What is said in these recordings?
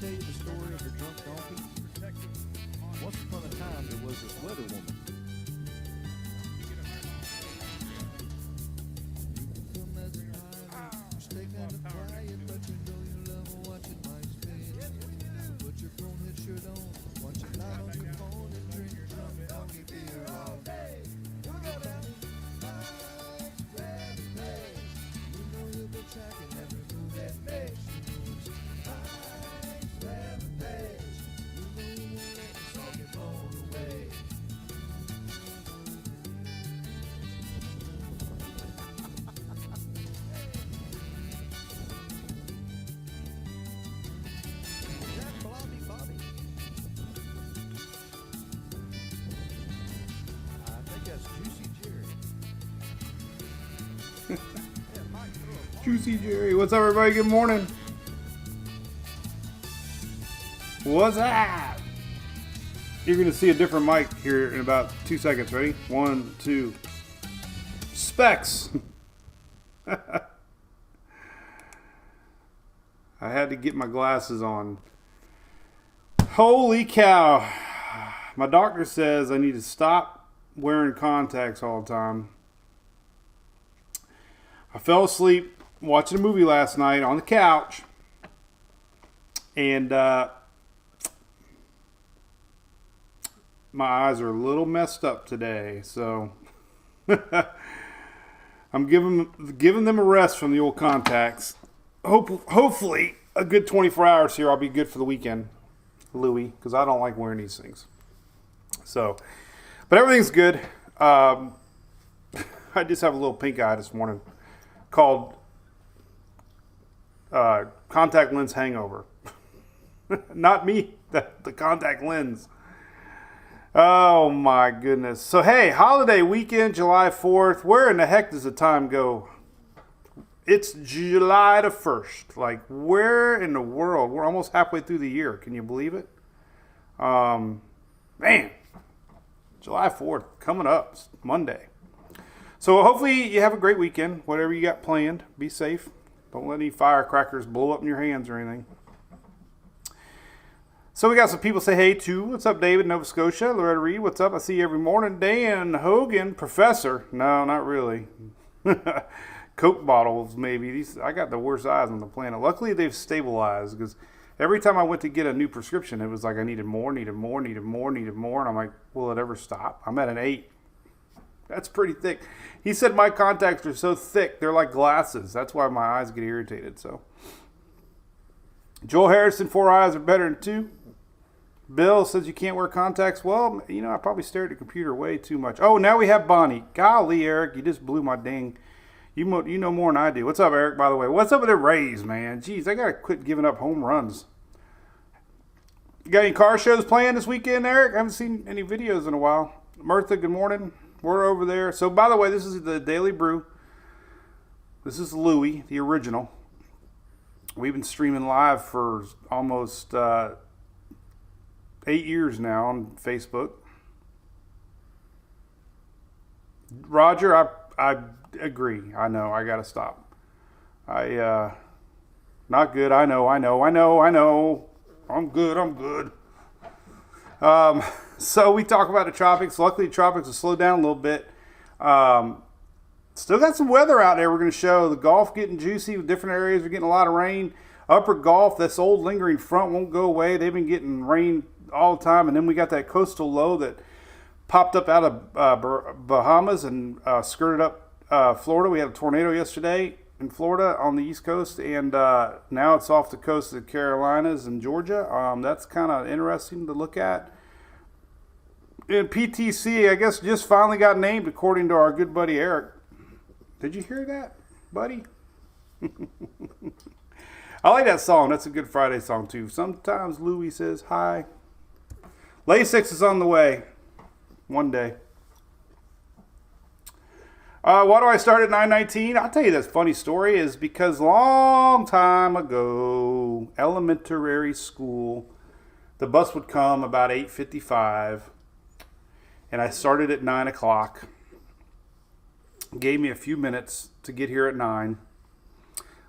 tell you the story of the drunk donkey? Once upon a time, there was this weather woman. Put your phone head shirt on, watch it live on your phone and drink drunk donkey beer all day. You know you'll be tracking every move that makes you moves. You know you won't let the song get blown away. Juicy Jerry. What's up, everybody? Good morning. What's up? You're going to see a different mic here in about 2 seconds. Ready? 1, 2. Specs. I had to get my glasses on. Holy cow. My doctor says I need to stop wearing contacts all the time. I fell asleep watching a movie last night on the couch, and my eyes are a little messed up today, so I'm giving them a rest from the old contacts. Hopefully a good 24 hours here, I'll be good for the weekend, Louie, because I don't like wearing these things. So, but everything's good. I just have a little pink eye this morning called contact lens hangover. Not me, the contact lens. Oh my goodness. So hey, holiday weekend, July 4th. Where in the heck does the time go? It's July the 1st. Like, where in the world? We're almost halfway through the year. Can you believe it? Man, July 4th coming up. It's Monday. So hopefully you have a great weekend. Whatever you got planned, be safe. Don't let any firecrackers blow up in your hands or anything. So we got some people say hey too. What's up, David, Nova Scotia? Loretta Reed, what's up? I see you every morning. Dan Hogan, Professor. No, not really. Coke bottles, maybe. I got the worst eyes on the planet. Luckily, they've stabilized, because every time I went to get a new prescription, it was like I needed more. And I'm like, will it ever stop? I'm at an 8. That's pretty thick. He said my contacts are so thick, they're like glasses. That's why my eyes get irritated. So, Joel Harrison, 4 eyes are better than 2. Bill says you can't wear contacts. Well, you know, I probably stare at the computer way too much. Oh, now we have Bonnie. Golly, Eric, you just blew my dang. You know more than I do. What's up, Eric, by the way? What's up with the Rays, man? Jeez, I got to quit giving up home runs. You got any car shows planned this weekend, Eric? I haven't seen any videos in a while. Martha, good morning. We're over there. So, by the way, this is the Daily Brew. This is Louie, the original. We've been streaming live for almost 8 years now on Facebook. Roger, I agree. I know. I got to stop. Not good. I know. I'm good. So we talk about the tropics. Luckily, the tropics have slowed down a little bit. Still got some weather out there we're going to show. The Gulf getting juicy with different areas. We're getting a lot of rain. Upper Gulf, this old lingering front won't go away. They've been getting rain all the time. And then we got that coastal low that popped up out of Bahamas and skirted up Florida. We had a tornado yesterday in Florida on the East Coast. And now it's off the coast of the Carolinas and Georgia. That's kind of interesting to look at. And PTC, I guess, just finally got named, according to our good buddy Eric. Did you hear that, buddy? I like that song. That's a Good Friday song, too. Sometimes Louie says hi. LASIX is on the way. One day. Why do I start at 9:19? I'll tell you this funny story is because long time ago, elementary school, the bus would come about 8:55. And I started at 9 o'clock. Gave me a few minutes to get here at 9.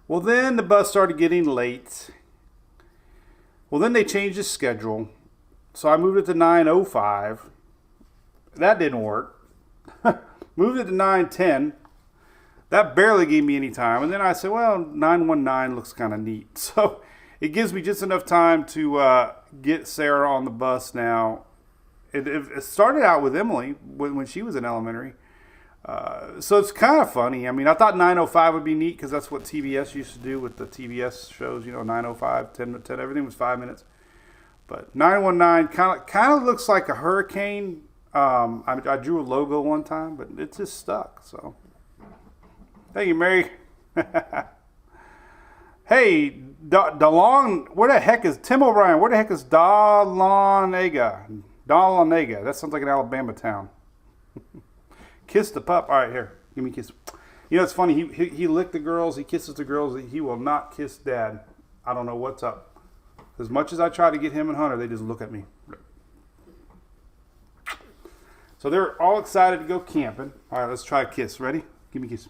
Well, then the bus started getting late. Well, then they changed the schedule. So I moved it to 9:05. That didn't work. Moved it to 9:10. That barely gave me any time. And then I said, well, 9:19 looks kind of neat. So it gives me just enough time to get Sarah on the bus now. It started out with Emily when she was in elementary. So it's kind of funny. I mean, I thought 9:05 would be neat because that's what TBS used to do with the TBS shows. 9:05, 10 to 10, everything was 5 minutes. But 9:19 kind of looks like a hurricane. I drew a logo one time, but it just stuck. So, thank you, Mary. Hey, DeLong, where the heck is Tim O'Brien? Where the heck is Dahlonega? Dahlonega. That sounds like an Alabama town. Kiss the pup. All right, here, give me a kiss. It's funny. He licked the girls. He kisses the girls. He will not kiss Dad. I don't know what's up. As much as I try to get him and Hunter, they just look at me. So they're all excited to go camping. All right, let's try a kiss. Ready? Give me a kiss.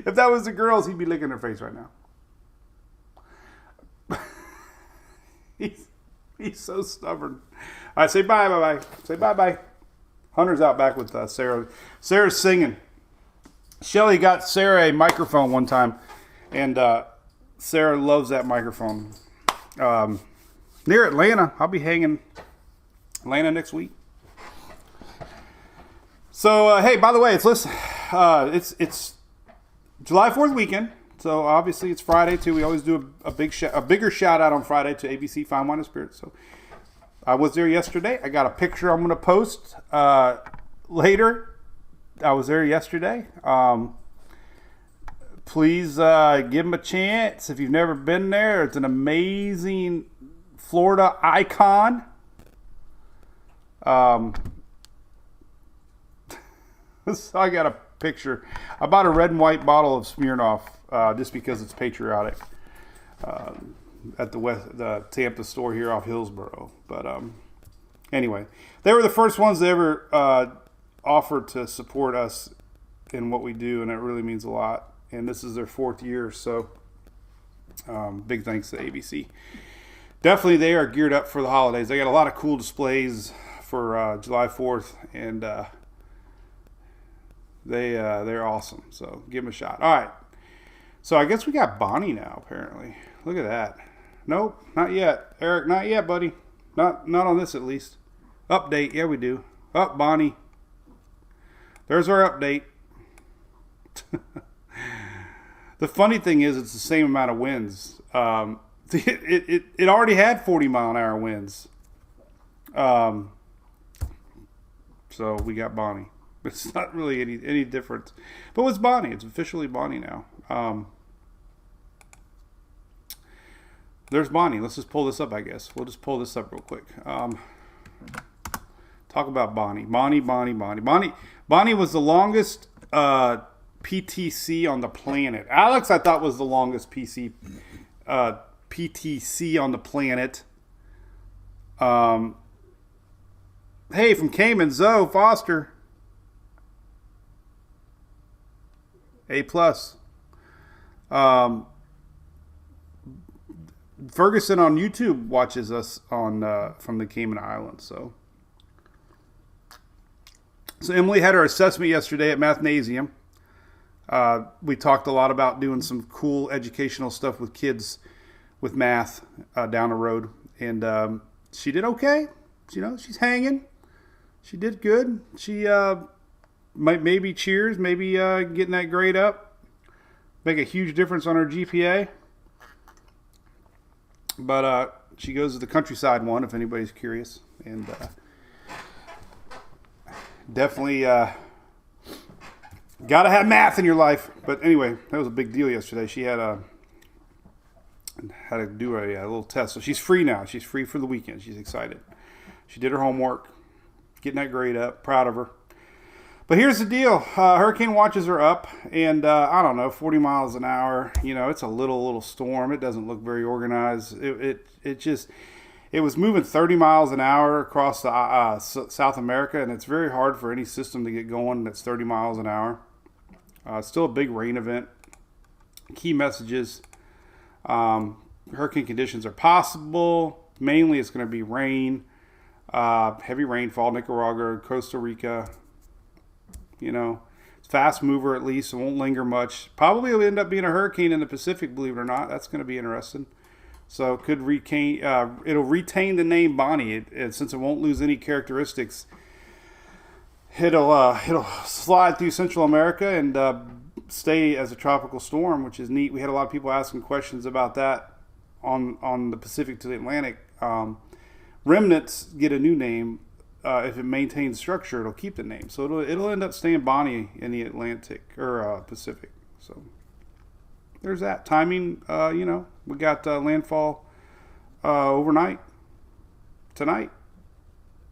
If that was the girls, he'd be licking her face right now. He's so stubborn. All right, say bye. Say bye. Hunter's out back with Sarah. Sarah's singing. Shelly got Sarah a microphone one time, and Sarah loves that microphone. Near Atlanta, I'll be hanging Atlanta next week. So hey, by the way, it's July 4th weekend. So obviously it's Friday too. We always do a bigger shout out on Friday to ABC Fine Wine and Spirits. So I was there yesterday. I got a picture I'm going to post later. I was there yesterday. Please give them a chance. If you've never been there, it's an amazing Florida icon. So I got a picture. I bought a red and white bottle of Smirnoff just because it's patriotic at the Tampa store here off Hillsboro. But anyway, they were the first ones that ever offered to support us in what we do, and it really means a lot. And this is their 4th year, so big thanks to ABC. Definitely, they are geared up for the holidays. They got a lot of cool displays for July 4th, and they're awesome. So give them a shot. All right. So I guess we got Bonnie now. Apparently, look at that. Nope, not yet. Eric, not yet, buddy. Not on this at least. Update. Yeah, we do. Up, Bonnie. There's our update. The funny thing is, it's the same amount of winds. It already had 40-mile-an-hour winds. So we got Bonnie. It's not really any different. But it's Bonnie. It's officially Bonnie now. There's Bonnie. Let's just pull this up, I guess. We'll just pull this up real quick. Talk about Bonnie. Bonnie was the longest PTC on the planet. Alex, I thought, was the longest PTC on the planet. Hey, from Cayman, Zoe Foster. A+. Ferguson on YouTube watches us on from the Cayman Islands. So Emily had her assessment yesterday at Mathnasium. We talked a lot about doing some cool educational stuff with kids with math down the road, and she did okay. She's hanging. She did good. She maybe cheers, maybe getting that grade up, make a huge difference on her GPA. But she goes to the countryside one, if anybody's curious, and definitely got to have math in your life. But anyway, that was a big deal yesterday. She had to do a little test, so she's free now. She's free for the weekend. She's excited. She did her homework, getting that grade up. Proud of her. But here's the deal. Hurricane watches are up, and I don't know, 40 miles an hour. It's a little storm. It doesn't look very organized. It was moving 30 miles an hour across South America, and it's very hard for any system to get going that's 30 miles an hour. Still a big rain event. Key messages. Hurricane conditions are possible. Mainly it's going to be rain. Heavy rainfall, Nicaragua, Costa Rica. Fast mover at least. It won't linger much. Probably will end up being a hurricane in the Pacific, believe it or not. That's going to be interesting. So it could it'll retain the name Bonnie. Since it won't lose any characteristics, it'll slide through Central America and stay as a tropical storm, which is neat. We had a lot of people asking questions about that on the Pacific to the Atlantic. Remnants get a new name. If it maintains structure, it'll keep the name. So it'll end up staying Bonnie in the Atlantic or Pacific. So there's that timing. We got landfall overnight tonight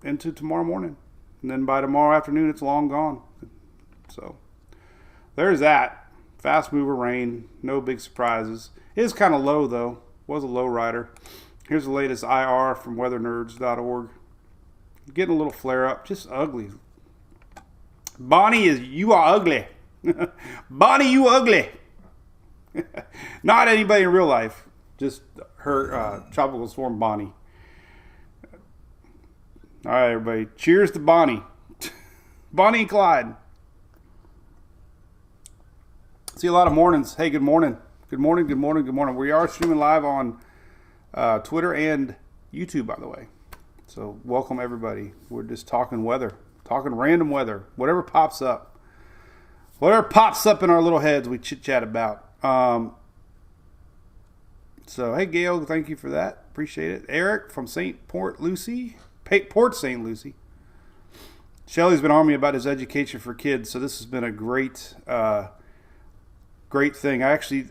into tomorrow morning, and then by tomorrow afternoon it's long gone. So there's that. Fast mover rain, no big surprises. It is kind of low though. Was a low rider. Here's the latest IR from weathernerds.org. Getting a little flare up, just ugly. Bonnie, you are ugly. Bonnie, you ugly. Not anybody in real life, just her tropical storm Bonnie. All right, everybody, cheers to Bonnie. Bonnie and Clyde. See a lot of mornings. Hey, good morning. Good morning, good morning, good morning. We are streaming live on Twitter and YouTube, by the way. So welcome everybody. We're just talking weather, talking random weather, whatever pops up. Whatever pops up in our little heads, we chit chat about. So hey Gail, thank you for that. Appreciate it. Eric from Port St. Lucie. Shelly's been on me about his education for kids, so this has been a great thing. I actually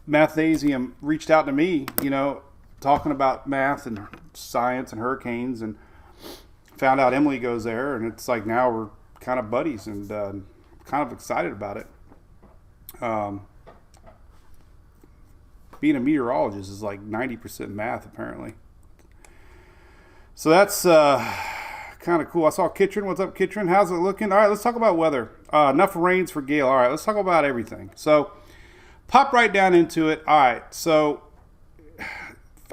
Mathnasium reached out to me, talking about math and science and hurricanes, and found out Emily goes there, and it's like now we're kind of buddies and kind of excited about it. Being a meteorologist is like 90% math apparently. So that's kind of cool. I saw Kitchen. What's up, Kitchen? How's it looking? All right, let's talk about weather. Enough rains for Gail. All right, let's talk about everything. So pop right down into it. All right, so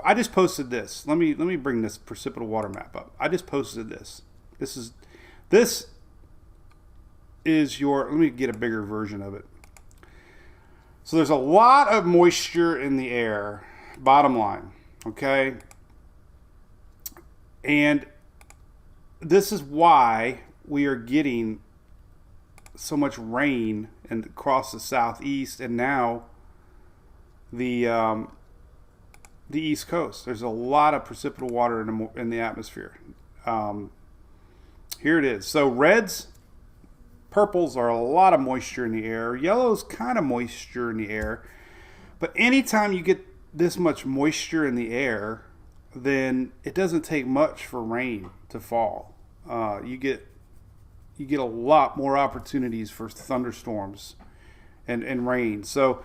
I just posted this. Let me bring this precipitable water map up. I just posted this. This is your, let me get a bigger version of it. So there's a lot of moisture in the air, bottom line, okay? And this is why we are getting so much rain and across the southeast and now the East Coast. There's a lot of precipitable water in the atmosphere. Here it is. So reds, purples are a lot of moisture in the air. Yellow's kind of moisture in the air. But anytime you get this much moisture in the air, then it doesn't take much for rain to fall. You get a lot more opportunities for thunderstorms and rain. So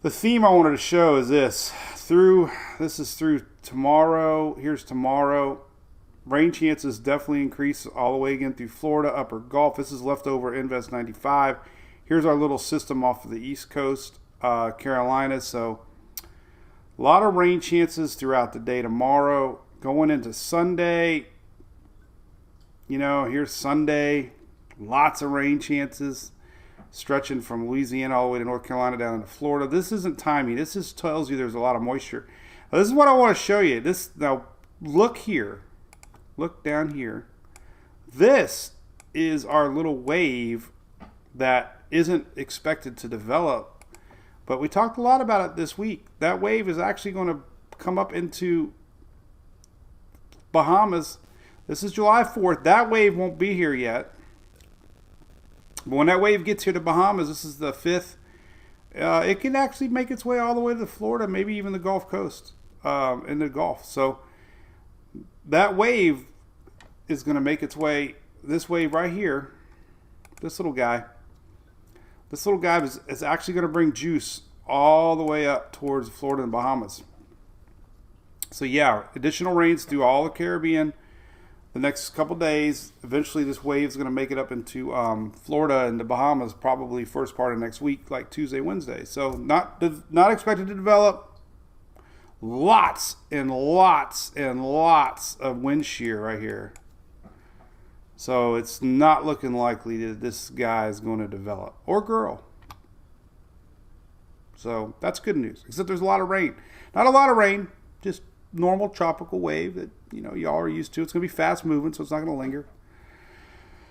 the theme I wanted to show is this. This is through tomorrow. Here's tomorrow. Rain chances definitely increase all the way again through Florida, upper Gulf. This is leftover Invest 95. Here's our little system off of the East Coast, Carolina. So a lot of rain chances throughout the day tomorrow. Going into Sunday, here's Sunday. Lots of rain chances. Stretching from Louisiana all the way to North Carolina down into Florida. This isn't timing. This just tells you there's a lot of moisture. Now, this is what I want to show you. Now, look here. Look down here. This is our little wave that isn't expected to develop, but we talked a lot about it this week. That wave is actually going to come up into Bahamas. This is July 4th. That wave won't be here yet. But when that wave gets here to Bahamas, this is the 5th, it can actually make its way all the way to Florida, maybe even the Gulf Coast, in the Gulf. So that wave is going to make its way, this wave right here, this little guy is actually going to bring juice all the way up towards Florida and Bahamas. So yeah, additional rains through all the Caribbean, the next couple days. Eventually, this wave is going to make it up into Florida and the Bahamas, probably first part of next week, like Tuesday, Wednesday. So not expected to develop. Lots and lots and lots of wind shear right here. So it's not looking likely that this guy is going to develop, or girl. So that's good news. Except there's a lot of rain. Not a lot of rain, just normal tropical wave that y'all are used to. It's going to be fast moving, so it's not going to linger.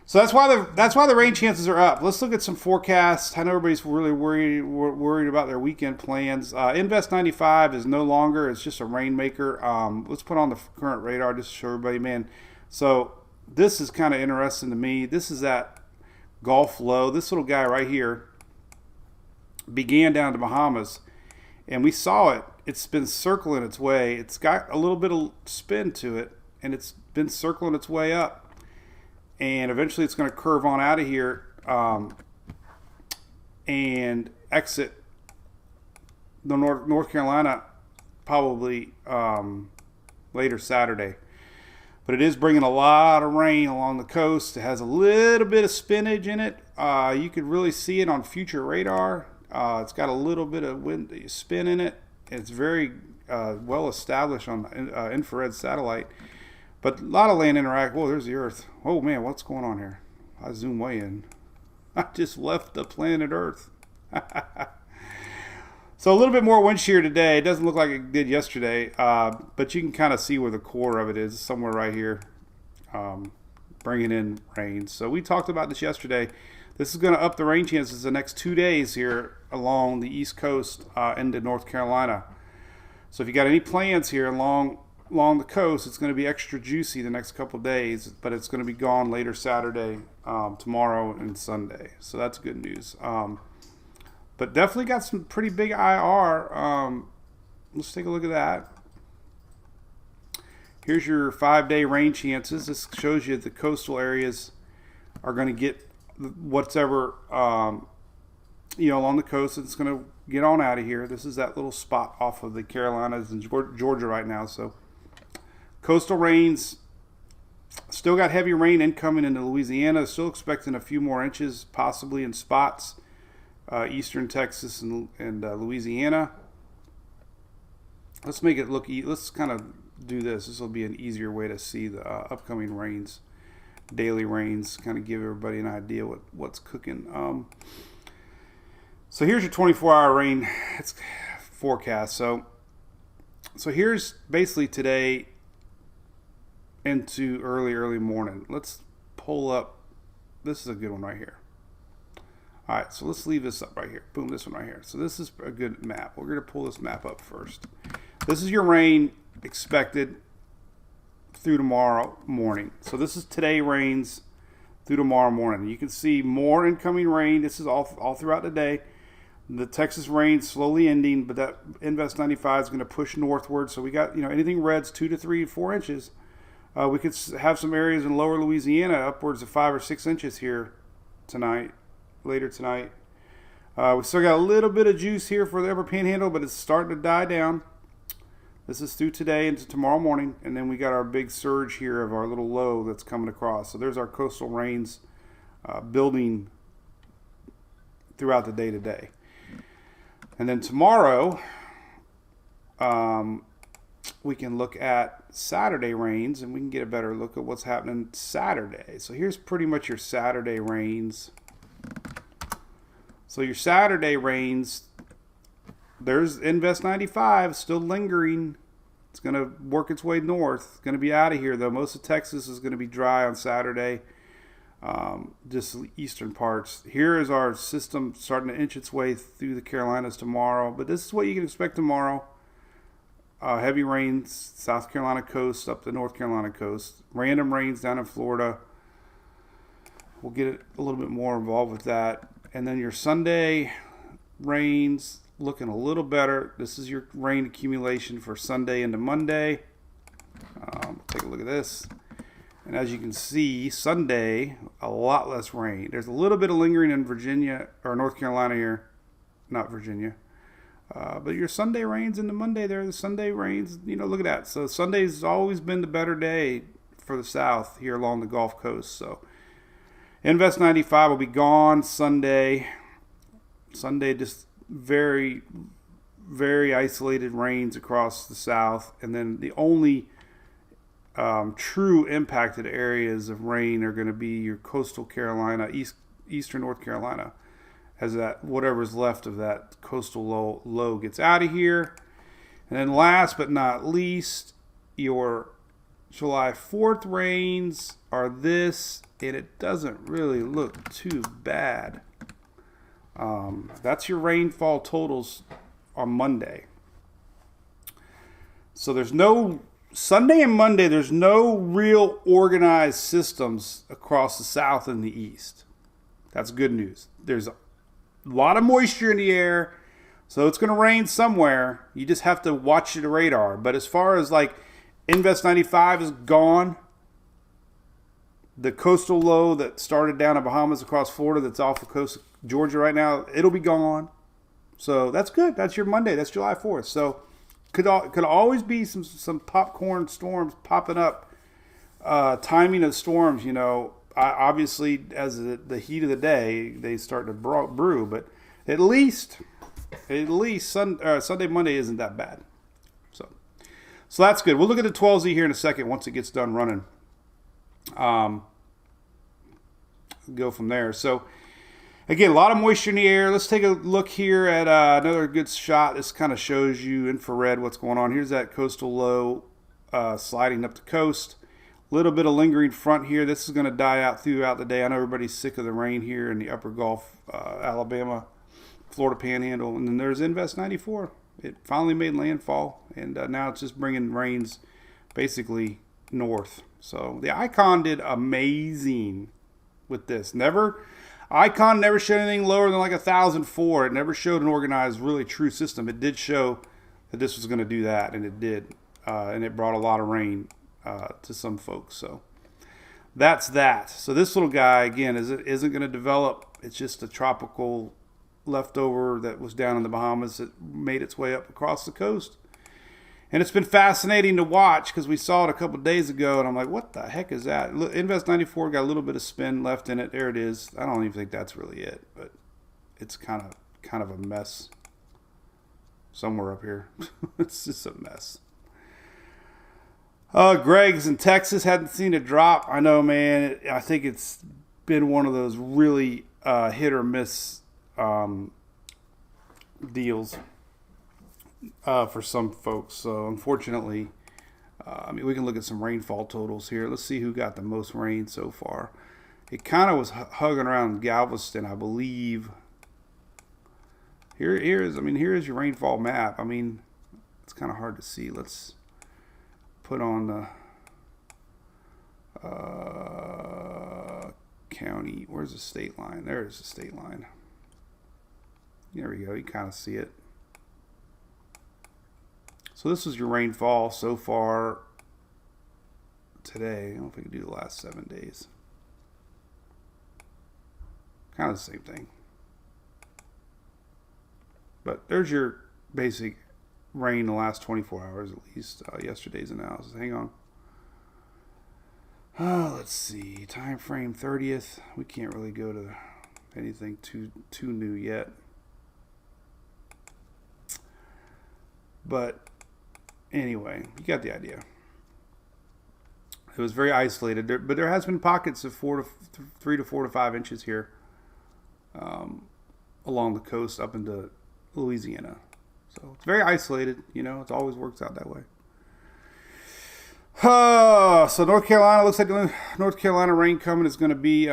So that's why the rain chances are up. Let's look at some forecasts. I know everybody's really worried about their weekend plans. Invest 95 is no longer. It's just a Rainmaker. Let's put on the current radar just to show everybody, man. So this is kind of interesting to me. This is that Gulf low. This little guy right here began down to Bahamas, and we saw it. It's been circling its way. It's got a little bit of spin to it, and it's been circling its way up. And eventually it's going to curve on out of here and exit the North Carolina probably later Saturday. But it is bringing a lot of rain along the coast. It has a little bit of spinach in it. You could really see it on future radar. It's got a little bit of wind spin in it. It's very well established on infrared satellite. But a lot of land interact. Whoa, there's the Earth. Oh man, what's going on here? I zoom way in. I just left the planet Earth. So a little bit more wind shear today. It doesn't look like it did yesterday, but you can kind of see where the core of it is, somewhere right here, bringing in rain. So we talked about this yesterday. This is going to up the rain chances the next 2 days here along the East Coast into North Carolina. So if you got any plans here along the coast, it's going to be extra juicy the next couple days, but it's going to be gone later Saturday, tomorrow, and Sunday. So that's good news. But definitely got some pretty big IR. Let's take a look at that. Here's your 5-day rain chances. This shows you the coastal areas are going to get whatever along the coast. It's going to get on out of here. This is that little spot off of the Carolinas and Georgia right now. So coastal rains, still got heavy rain incoming into Louisiana. Still expecting a few more inches, possibly in spots, eastern Texas and Louisiana. Let's make it look. Let's kind of do this. This will be an easier way to see the upcoming rains, daily rains. Kind of give everybody an idea what's cooking. So here's your 24-hour rain forecast. So here's basically today into early morning. Let's pull up. This is a good one right here. All right, so let's leave this up right here. Boom, this one right here. So this is a good map. We're going to pull this map up first. This is your rain expected through tomorrow morning. So this is today rains through tomorrow morning. You can see more incoming rain. This is all throughout the day. The Texas rain slowly ending, but that Invest 95 is going to push northward. So we got, anything red's 2 to 3 to 4 inches. We could have some areas in lower Louisiana upwards of 5 or 6 inches here later tonight. We still got a little bit of juice here for the upper panhandle, but it's starting to die down. This is through today into tomorrow morning, and then we got our big surge here of our little low that's coming across. So there's our coastal rains building throughout the day today. And then tomorrow, we can look at Saturday rains, and we can get a better look at what's happening Saturday. So here's pretty much your Saturday rains. So your Saturday rains, there's Invest 95 still lingering. It's going to work its way north. It's going to be out of here, though. Most of Texas is going to be dry on Saturday, just the eastern parts. Here is our system starting to inch its way through the Carolinas tomorrow. But this is what you can expect tomorrow. Heavy rains, South Carolina coast up the North Carolina coast. Random rains down in Florida. We'll get a little bit more involved with that. And then your Sunday rains looking a little better. This is your rain accumulation for Sunday into Monday. Take a look at this. And as you can see, Sunday, a lot less rain. There's a little bit of lingering in Virginia or North Carolina here. Not Virginia. But your Sunday rains into Monday there. The Sunday rains, look at that. So Sunday's always been the better day for the south here along the Gulf Coast. So Invest 95 will be gone Sunday. Sunday, just very, very isolated rains across the south. And then the only true impacted areas of rain are going to be your coastal Carolina, eastern North Carolina, as that whatever's left of that coastal low gets out of here. And then last but not least, your July 4th rains are this, and it doesn't really look too bad. That's your rainfall totals on Monday. So there's no, Sunday and Monday, there's no real organized systems across the south and the east. That's good news. There's a lot of moisture in the air, so it's going to rain somewhere. You just have to watch the radar. But as far as like Invest 95 is gone, the coastal low that started down in Bahamas across Florida that's off the coast of Georgia right now, it'll be gone. So that's good. That's your Monday. That's July 4th. So could always be some popcorn storms popping up. Timing of storms, you know, obviously as the heat of the day, they start to brew. But at least Sunday, Monday isn't that bad. So that's good. We'll look at the 12Z here in a second once it gets done running. Go from there. So again, a lot of moisture in the air. Let's take a look here at another good shot. This kind of shows you infrared what's going on. Here's that coastal low sliding up the coast. A little bit of lingering front here. This is going to die out throughout the day. I know everybody's sick of the rain here in the upper Gulf, Alabama, Florida Panhandle. And then there's Invest 94. It finally made landfall, and now it's just bringing rains basically north. So the Icon did amazing with this. Icon never showed anything lower than like 1,004. It never showed an organized, really true system. It did show that this was going to do that, and it did. And it brought a lot of rain to some folks. So that's that. So this little guy, again, isn't going to develop. It's just a tropical leftover that was down in the Bahamas that made its way up across the coast. And it's been fascinating to watch because we saw it a couple of days ago, and I'm like, what the heck is that? Invest 94 got a little bit of spin left in it. There it is. I don't even think that's really it, but it's kind of a mess somewhere up here. It's just a mess. Greg's in Texas, hadn't seen a drop. I know, man. I think it's been one of those really hit or miss deals for some folks. So unfortunately, we can look at some rainfall totals here. Let's see who got the most rain so far. It kind of was hugging around Galveston, I believe. Here is your rainfall map. I mean, it's kind of hard to see. Let's put on the county. Where's the state line? There's the state line. There we go. You kind of see it. So this is your rainfall so far today. I don't know if we can do the last 7 days. Kind of the same thing. But there's your basic rain the last 24 hours at least. Yesterday's analysis. Hang on. Let's see. Time frame 30th. We can't really go to anything too new yet. But anyway, you got the idea. It was very isolated, but there has been pockets of 3 to 4 to 5 inches here along the coast up into Louisiana. So it's very isolated. You know, it always works out that way. So North Carolina, looks like the North Carolina rain coming is going to be,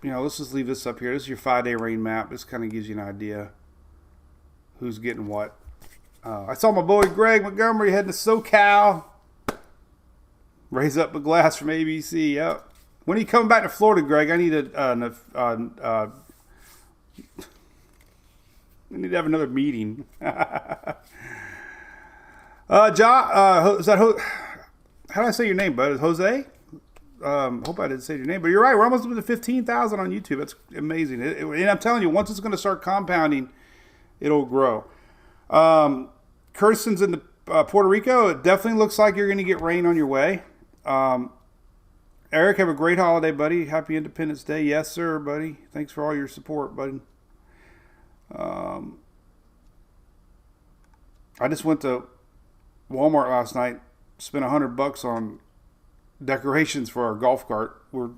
let's just leave this up here. This is your 5-day rain map. This kind of gives you an idea who's getting what. I saw my boy Greg Montgomery heading to SoCal. Raise up a glass from ABC. Yep. When are you coming back to Florida, Greg? I need we need to have another meeting. John, is that how do I say your name, bud? Is Jose? Hope I didn't say your name, but you're right. We're almost up to 15,000 on YouTube. That's amazing. And I'm telling you, once it's going to start compounding, it'll grow. Kirsten's in Puerto Rico. It definitely looks like you're going to get rain on your way. Eric, have a great holiday, buddy. Happy Independence Day. Yes, sir, buddy. Thanks for all your support, buddy. I just went to Walmart last night, spent $100 on decorations for our golf cart. We're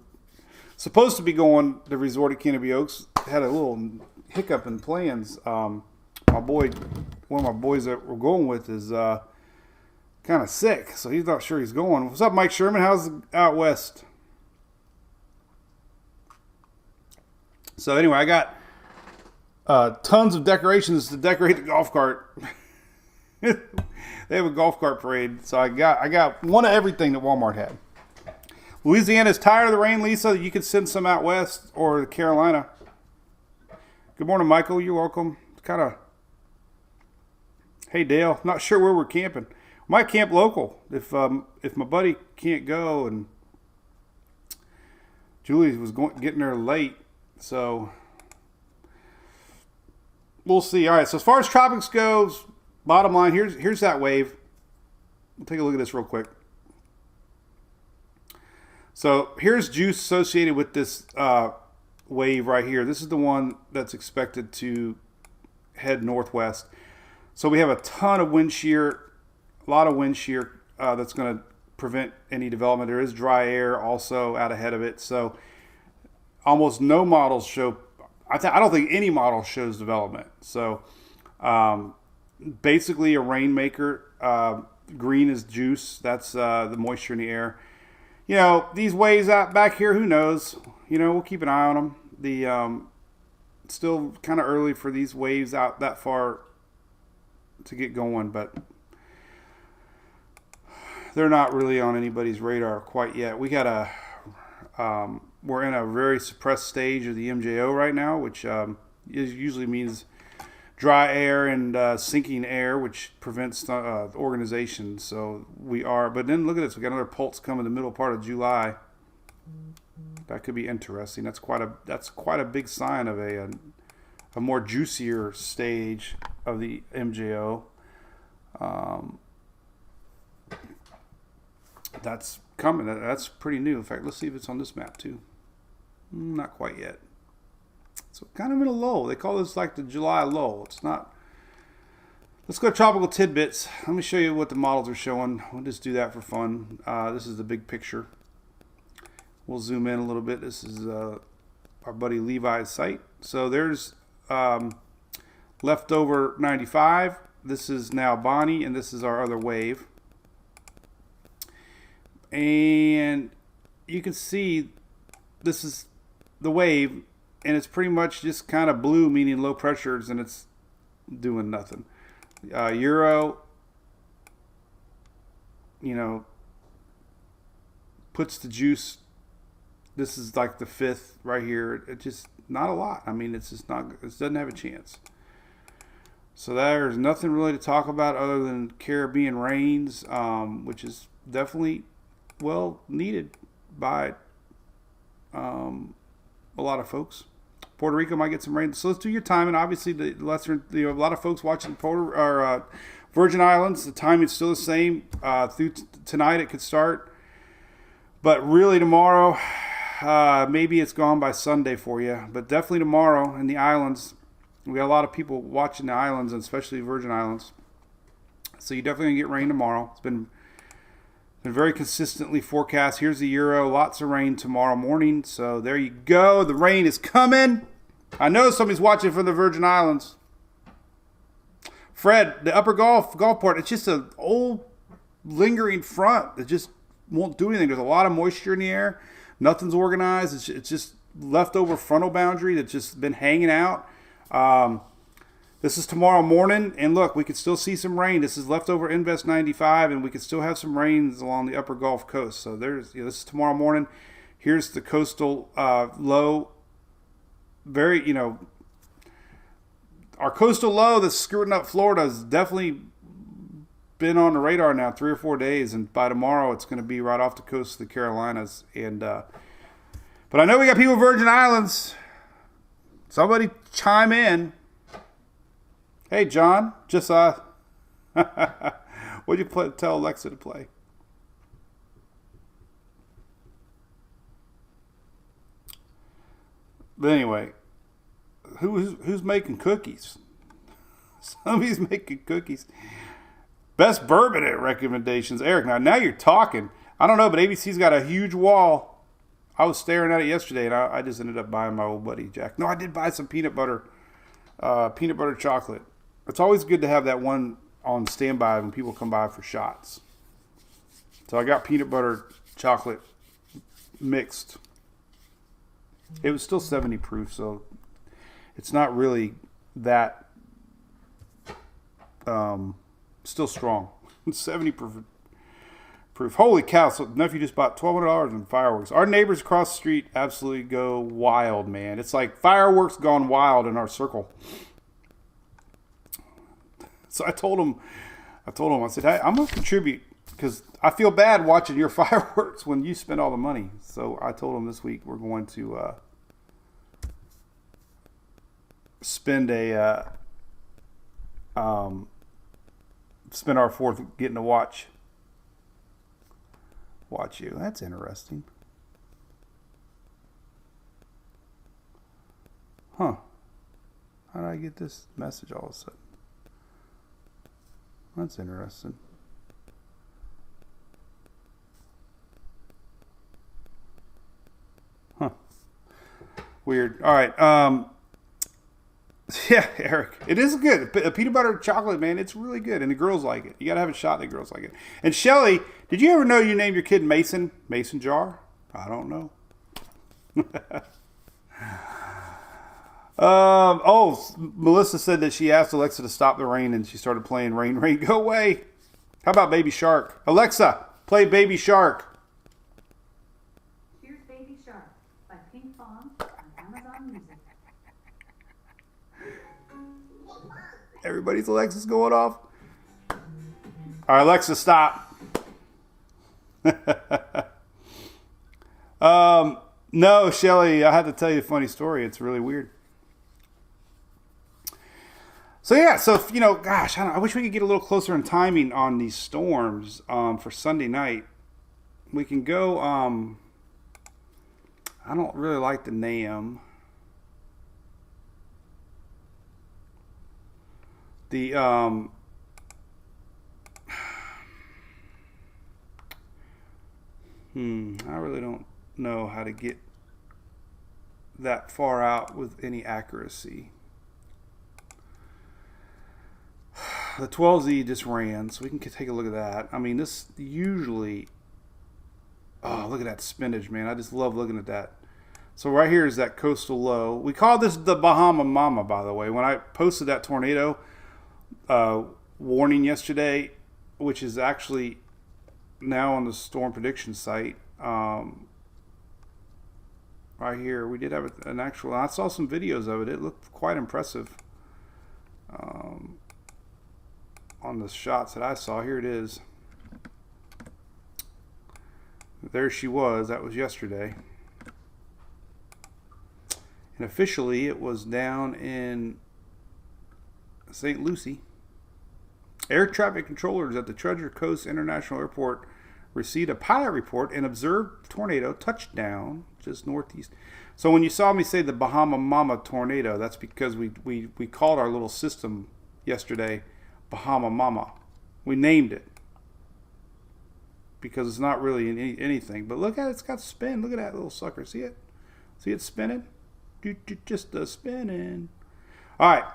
supposed to be going to Resort at Canopy Oaks. Had a little hiccup in plans. One of my boys that we're going with is kind of sick, so he's not sure he's going. What's up, Mike Sherman? How's it out west? So anyway, I got tons of decorations to decorate the golf cart. They have a golf cart parade, so I got one of everything that Walmart had. Louisiana's tired of the rain, Lisa. You could send some out west or Carolina. Good morning, Michael. You're welcome. Hey, Dale. Not sure where we're camping. Might camp local if my buddy can't go, and Julie was getting there late, so we'll see. All right. So as far as tropics goes, bottom line, here's that wave. We'll take a look at this real quick. So here's juice associated with this wave right here. This is the one that's expected to head northwest. So we have a ton of wind shear, a lot of wind shear that's going to prevent any development. There is dry air also out ahead of it. So almost no models show, I don't think any model shows development. So basically a rainmaker. Green is juice. That's the moisture in the air. You know, these waves out back here, who knows? You know, we'll keep an eye on them. It's still kind of early for these waves out that far to get going, but they're not really on anybody's radar quite yet. We got we're in a very suppressed stage of the MJO right now, which usually means dry air and sinking air, which prevents organization. So we are, but then look at this. We got another pulse coming in the middle part of July. That could be interesting. That's quite a big sign of a more juicier stage of the MJO. That's coming. That's pretty new. In fact, let's see if it's on this map too. Not quite yet. So kind of in a lull. They call this like the July lull. It's not. Let's go to tropical tidbits. Let me show you what the models are showing. We'll just do that for fun. This is the big picture. We'll zoom in a little bit. This is our buddy Levi's site. So there's leftover 95. This is now Bonnie, and this is our other wave. And you can see this is the wave, and it's pretty much just kind of blue, meaning low pressures, and it's doing nothing. Euro, you know, puts the juice. This is like the fifth right here. It just not a lot. I mean, it's just not. It doesn't have a chance. So there's nothing really to talk about other than Caribbean rains, which is definitely well needed by a lot of folks. Puerto Rico might get some rain, so let's do your timing. Obviously, the lesser, a lot of folks watching Virgin Islands. The timing is still the same. Through tonight, it could start, but really tomorrow, maybe it's gone by Sunday for you. But definitely tomorrow in the islands, we got a lot of people watching the islands, and especially Virgin Islands. So you're definitely gonna get rain tomorrow. It's been very consistently forecast. Here's the Euro. Lots of rain tomorrow morning. So there you go. The rain is coming. I know somebody's watching from the Virgin Islands. Fred, the upper Gulfport, it's just an old lingering front that just won't do anything. There's a lot of moisture in the air. Nothing's organized. It's just leftover frontal boundary that's just been hanging out. This is tomorrow morning, and look, we could still see some rain. This is leftover Invest 95, and we could still have some rains along the upper Gulf Coast. So there's, this is tomorrow morning. Here's the coastal low. Very, our coastal low that's skirting up Florida has definitely been on the radar now 3 or 4 days, and by tomorrow it's going to be right off the coast of the Carolinas. And but I know we got people in Virgin Islands. Somebody chime in. Hey, John, just what'd you tell Alexa to play? But anyway, who's making cookies? Somebody's making cookies. Best bourbon at recommendations, Eric. Now you're talking. I don't know, but ABC's got a huge wall. I was staring at it yesterday, and I just ended up buying my old buddy Jack. No, I did buy some peanut butter chocolate. It's always good to have that one on standby when people come by for shots. So I got peanut butter chocolate mixed. It was still 70 proof, so it's not really that still strong. 70 proof. Holy cow. So nephew just bought $1,200 in fireworks. Our neighbors across the street absolutely go wild, man. It's like fireworks gone wild in our circle. So I told him, I said, hey, I'm going to contribute because I feel bad watching your fireworks when you spend all the money. So I told him this week we're going to spend our fourth getting to watch you. That's interesting. Huh. How did I get this message all of a sudden? That's interesting. Huh. Weird. All right. Yeah, Eric. It is good. A peanut butter chocolate, man, it's really good. And the girls like it. You got to have a shot that girls like it. And Shelly, did you ever know you named your kid Mason? Mason Jar? I don't know. Melissa said that she asked Alexa to stop the rain and she started playing Rain, Rain, Go Away. How about Baby Shark? Alexa, play Baby Shark. Here's Baby Shark by Pink Fong on Amazon Music. Everybody's Alexa's going off. All right, Alexa, stop. No, Shelly, I had to tell you a funny story. It's really weird. So yeah, gosh, I wish we could get a little closer in timing on these storms for Sunday night. We can go. I don't really like the NAM. I really don't know how to get that far out with any accuracy. The 12Z just ran, so we can take a look at that. I mean, this usually... Oh, look at that spinach, man. I just love looking at that. So right here is that coastal low. We call this the Bahama Mama, by the way. When I posted that tornado warning yesterday, which is actually now on the storm prediction site, right here, we did have an actual... I saw some videos of it. It looked quite impressive. On the shots that I saw, here it is. There she was. That was yesterday. And officially, it was down in St. Lucie. Air traffic controllers at the Treasure Coast International Airport received a pilot report and observed tornado touchdown just northeast. So when you saw me say the Bahama Mama tornado, that's because we called our little system yesterday Bahama Mama. We named it because it's not really anything. But look at it, it's got spin. Look at that little sucker. See it? See it spinning? Just spinning. All right.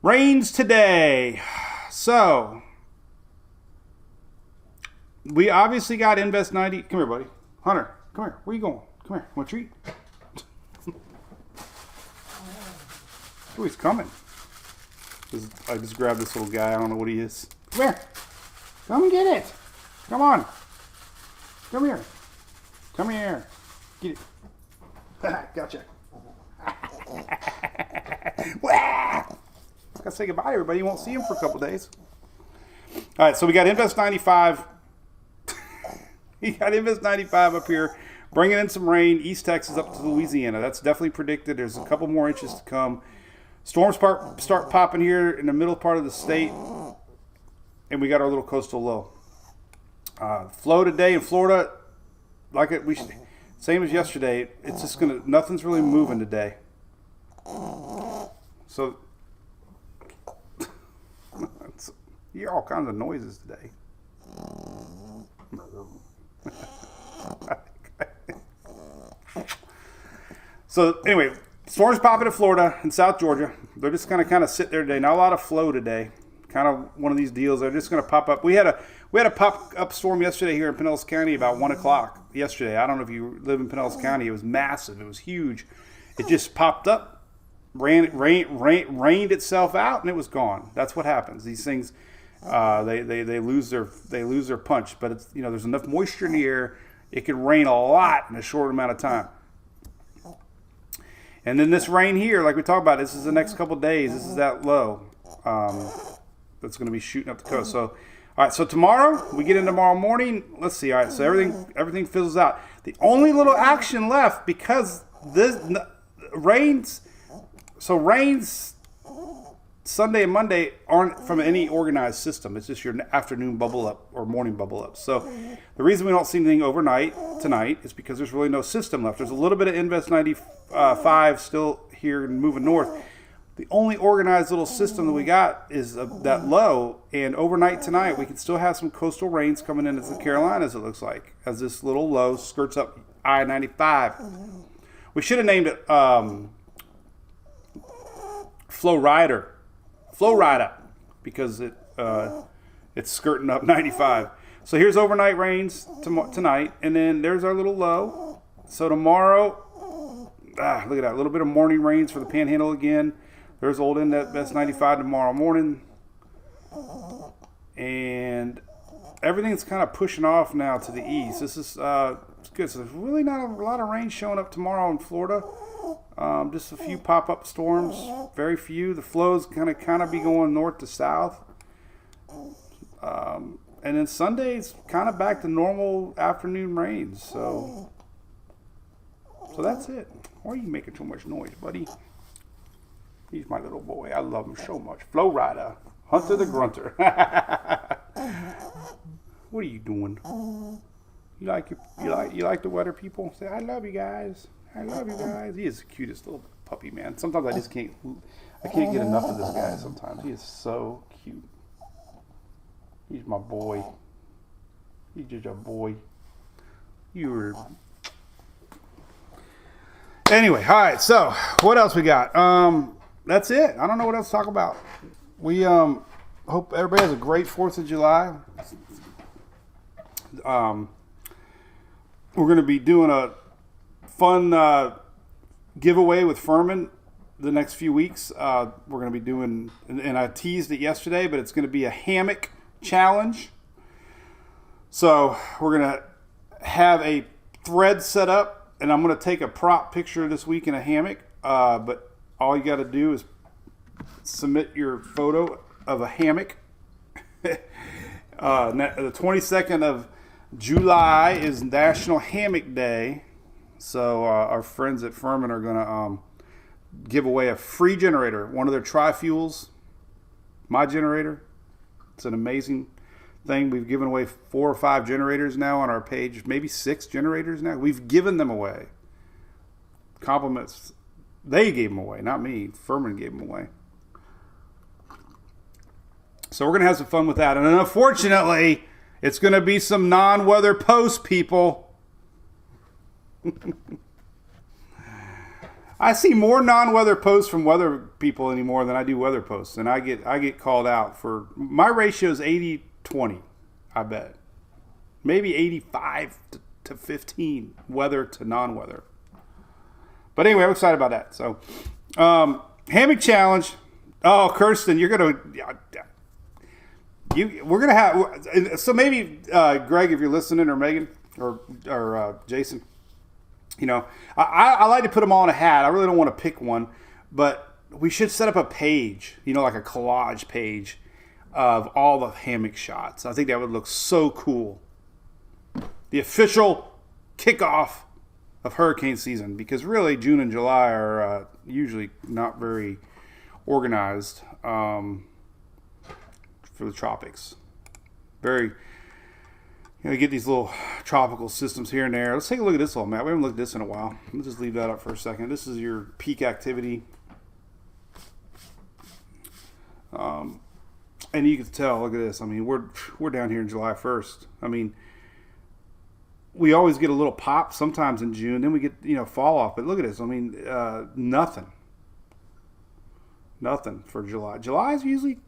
Rains today. So we obviously got Invest 90. Come here, buddy. Hunter, come here. Where you going? Come here. Want a treat? Oh, he's coming. I just grabbed this little guy. I don't know what he is. Come here. Come and get it. Come on. Come here. Come here. Get it. Gotcha. Gotta say goodbye to everybody. You won't see him for a couple days. All right, so we got Invest 95. We got Invest 95 up here, bringing in some rain. East Texas up to Louisiana. That's definitely predicted. There's a couple more inches to come. Storms start popping here in the middle part of the state, and we got our little coastal low. Flow today in Florida, Same as yesterday. It's just nothing's really moving today. So, you hear all kinds of noises today. So anyway, storms popping in Florida and South Georgia. They're just going to kind of sit there today. Not a lot of flow today. Kind of one of these deals. They're just going to pop up. We had a pop up storm yesterday here in Pinellas County about 1 o'clock yesterday. I don't know if you live in Pinellas County. It was massive. It was huge. It just popped up, rained itself out, and it was gone. That's what happens. These things, they lose their punch. But it's, there's enough moisture in the air. It can rain a lot in a short amount of time. And then this rain here, like we talked about, this is the next couple of days. This is that low that's going to be shooting up the coast. So, all right. So tomorrow we get in tomorrow morning. Let's see. All right. So everything fizzles out. The only little action left because this rains. So rains Sunday and Monday aren't from any organized system. It's just your afternoon bubble up or morning bubble up. So the reason we don't see anything overnight tonight is because there's really no system left. There's a little bit of Invest 95 still here and moving north. The only organized little system that we got is that low. And overnight tonight, we can still have some coastal rains coming into the Carolinas, it looks like, as this little low skirts up I-95. We should have named it Flow Rider, because it's skirting up 95. So here's overnight rains tonight, and then there's our little low. So tomorrow, look at that, a little bit of morning rains for the Panhandle again. There's old Invest 95 tomorrow morning, and everything's kind of pushing off now to the east. This is it's good. So there's really not a lot of rain showing up tomorrow in Florida. Just a few pop-up storms, very few. The flows kind of be going north to south. And then Sunday's kind of back to normal afternoon rains. So that's it. Why are you making so much noise, buddy? He's my little boy. I love him so much. Flow Rider, Hunter the Grunter. What are you doing? You like the weather, people? Say, I love you guys. I love you guys. He is the cutest little puppy, man. Sometimes I just can't get enough of this guy sometimes. He is so cute. He's my boy. He's just a boy. Anyway, all right, so what else we got? That's it. I don't know what else to talk about. We hope everybody has a great 4th of July. We're going to be doing a fun giveaway with Furman the next few weeks. We're going to be doing, and I teased it yesterday, but it's going to be a hammock challenge. So we're going to have a thread set up, and I'm going to take a prop picture this week in a hammock. But all you got to do is submit your photo of a hammock. The 22nd of July is National Hammock Day. So our friends at Furman are going to give away a free generator, one of their tri-fuels, my generator. It's an amazing thing. We've given away 4 or 5 generators now on our page, maybe 6 generators now. We've given them away. Compliments. They gave them away, not me. Furman gave them away. So we're going to have some fun with that. And unfortunately, it's going to be some non-weather posts, people. I see more non-weather posts from weather people anymore than I do weather posts. And I get called out for, my ratio is 80-20, I bet. Maybe 85 to 15 weather to non-weather. But anyway, I'm excited about that. So, hammock challenge. Oh, Kirsten, you're gonna. We're gonna have. So maybe Greg, if you're listening, or Megan, or Jason. I like to put them all in a hat. I really don't want to pick one, but we should set up a page. Like a collage page of all the hammock shots. I think that would look so cool. The official kickoff of hurricane season, because really June and July are usually not very organized for the tropics. Very, we get these little tropical systems here and there. Let's take a look at this little map. We haven't looked at this in a while. Let's just leave that up for a second. This is your peak activity. And you can tell, look at this. I mean, we're down here in July 1st. I mean, we always get a little pop sometimes in June. Then we get, fall off. But look at this. I mean, nothing. Nothing for July. July is usually,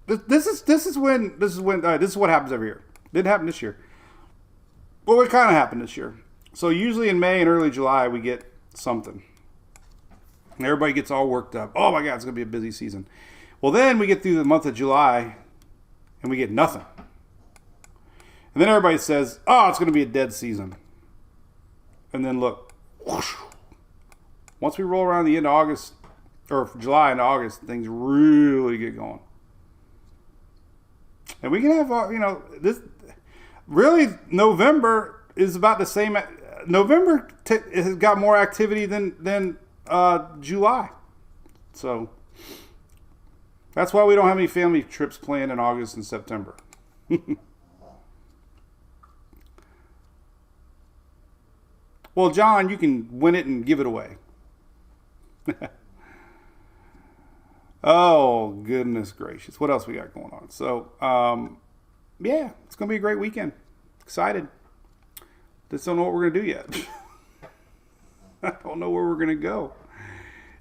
this is what happens every year. Didn't happen this year. Well, it kind of happened this year. So usually in May and early July, we get something. And everybody gets all worked up. Oh my God, it's going to be a busy season. Well, then we get through the month of July and we get nothing. And then everybody says, oh, it's going to be a dead season. And then look, whoosh, once we roll around the end of August, or July and August, things really get going. And we can have, this, really, November is about the same. November has got more activity than July. So that's why we don't have any family trips planned in August and September. Well, John, you can win it and give it away. Oh, goodness gracious. What else we got going on? So, yeah, it's going to be a great weekend. Excited. Just don't know what we're going to do yet. I don't know where we're going to go.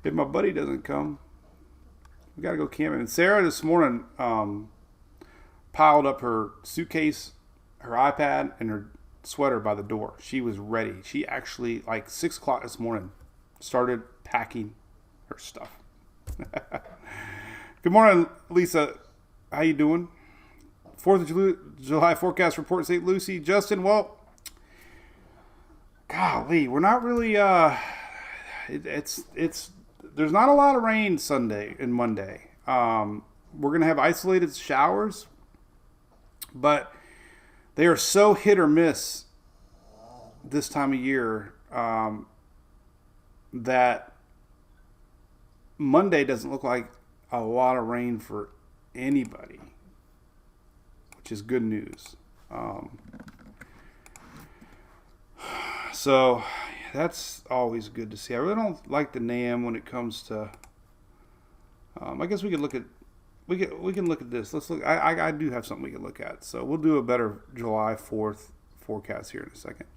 If my buddy doesn't come, we got to go camping. And Sarah this morning piled up her suitcase, her iPad, and her sweater by the door. She was ready. She actually, like 6 o'clock this morning, started packing her stuff. Good morning, Lisa. How you doing? 4th of July forecast report, St. Lucie. Justin, well, golly, we're not really, there's not a lot of rain Sunday and Monday. We're going to have isolated showers, but they are so hit or miss this time of year that Monday doesn't look like a lot of rain for anybody, which is good news. So that's always good to see. I really don't like the NAM when it comes to. I guess we could look at. We can look at this. Let's look. I do have something we can look at. So we'll do a better July 4th forecast here in a second.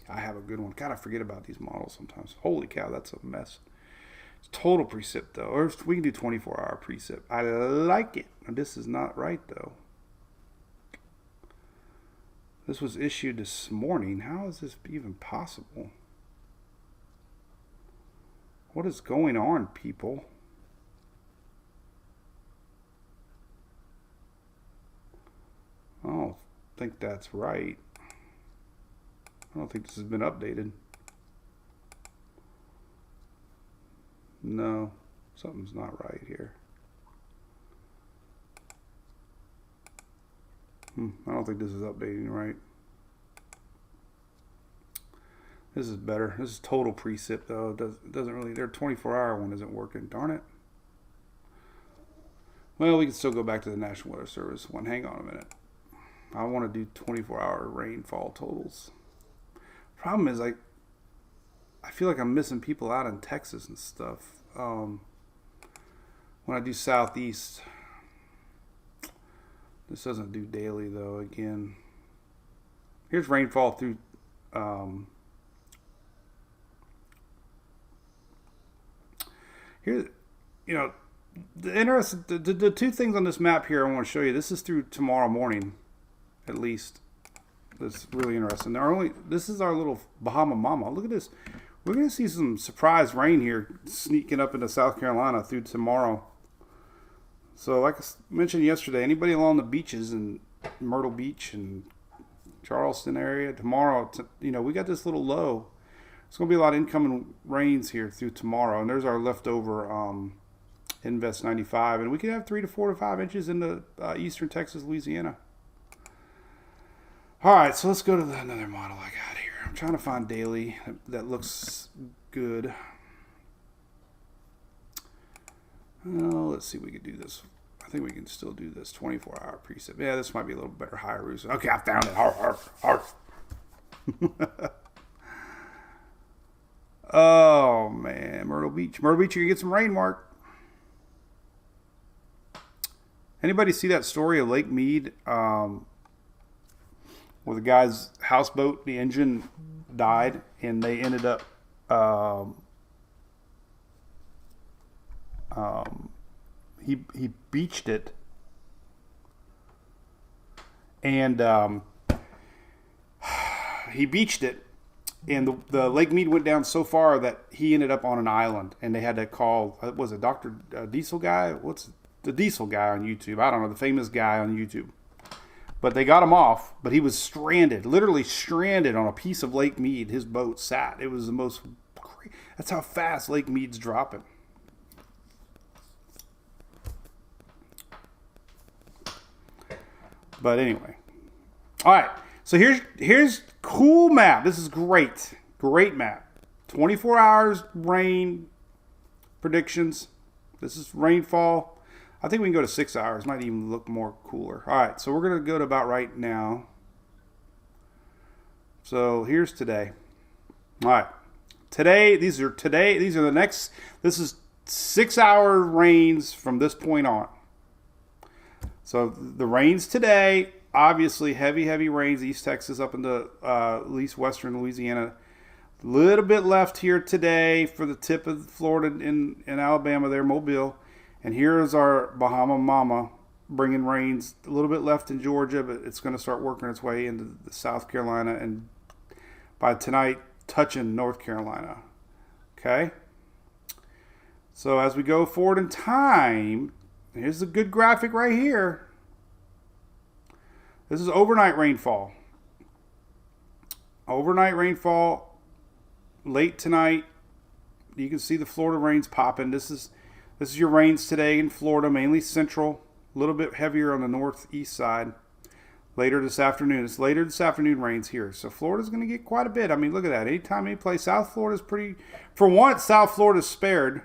I have a good one. God, I forget about these models sometimes. Holy cow, that's a mess. It's total precip though, or we can do 24-hour precip. I like it. This is not right though. This was issued this morning. How is this even possible? What is going on, people? I don't think that's right. I don't think this has been updated. No, something's not right here. I don't think this is updating right. This is better. This is total precip though. It doesn't really, their 24-hour one isn't working. Darn it. Well, we can still go back to the National Weather Service one. Hang on a minute. I want to do 24-hour rainfall totals. Problem is, I feel like I'm missing people out in Texas and stuff. When I do Southeast, this doesn't do daily though. Again, here's rainfall through. Here, the two things on this map here I want to show you. This is through tomorrow morning, at least. That's really interesting. This is our little Bahama Mama. Look at this. We're going to see some surprise rain here sneaking up into South Carolina through tomorrow. So like I mentioned yesterday, anybody along the beaches in Myrtle Beach and Charleston area, tomorrow, we got this little low. It's going to be a lot of incoming rains here through tomorrow. And there's our leftover Invest 95. And we could have 3 to 4 to 5 inches into eastern Texas, Louisiana. All right, so let's go to another model I got here. I'm trying to find daily that looks good. Let's see if we could do this. I think we can still do this 24-hour precip. Yeah, this might be a little better higher roofs. Okay, I found it. Harf. Oh, man. Myrtle Beach. Myrtle Beach, you can get some rain, Mark. Anybody see that story of Lake Mead where the guy's houseboat, the engine died, and they ended up he beached it, and and the Lake Mead went down so far that he ended up on an island, and they had to call, was it Dr. Diesel guy? What's the Diesel guy on YouTube? I don't know, the famous guy on YouTube. But they got him off, but he was stranded, literally stranded on a piece of Lake Mead. His boat sat. It was the most, that's how fast Lake Mead's dropping. But anyway. All right. So here's cool map. This is great. Great map. 24 hours rain predictions. This is rainfall. I think we can go to 6 hours. Might even look more cooler. All right. So we're going to go to about right now. So here's today. All right. These are the next, this is 6 hour rains from this point on. So the rains today, obviously heavy rains, East Texas up into at least western Louisiana. A little bit left here today for the tip of Florida in Alabama there, Mobile. And here is our Bahama Mama bringing rains. A little bit left in Georgia, but it's going to start working its way into South Carolina and by tonight touching North Carolina. Okay? So as we go forward in time, here's a good graphic right here. This is overnight rainfall. Overnight rainfall late tonight. You can see the Florida rains popping. This is your rains today in Florida, mainly central, a little bit heavier on the northeast side. Later this afternoon. It's later this afternoon rains here. So Florida's going to get quite a bit. I mean, look at that. Anytime, any place. South Florida's pretty, for once, South Florida's spared.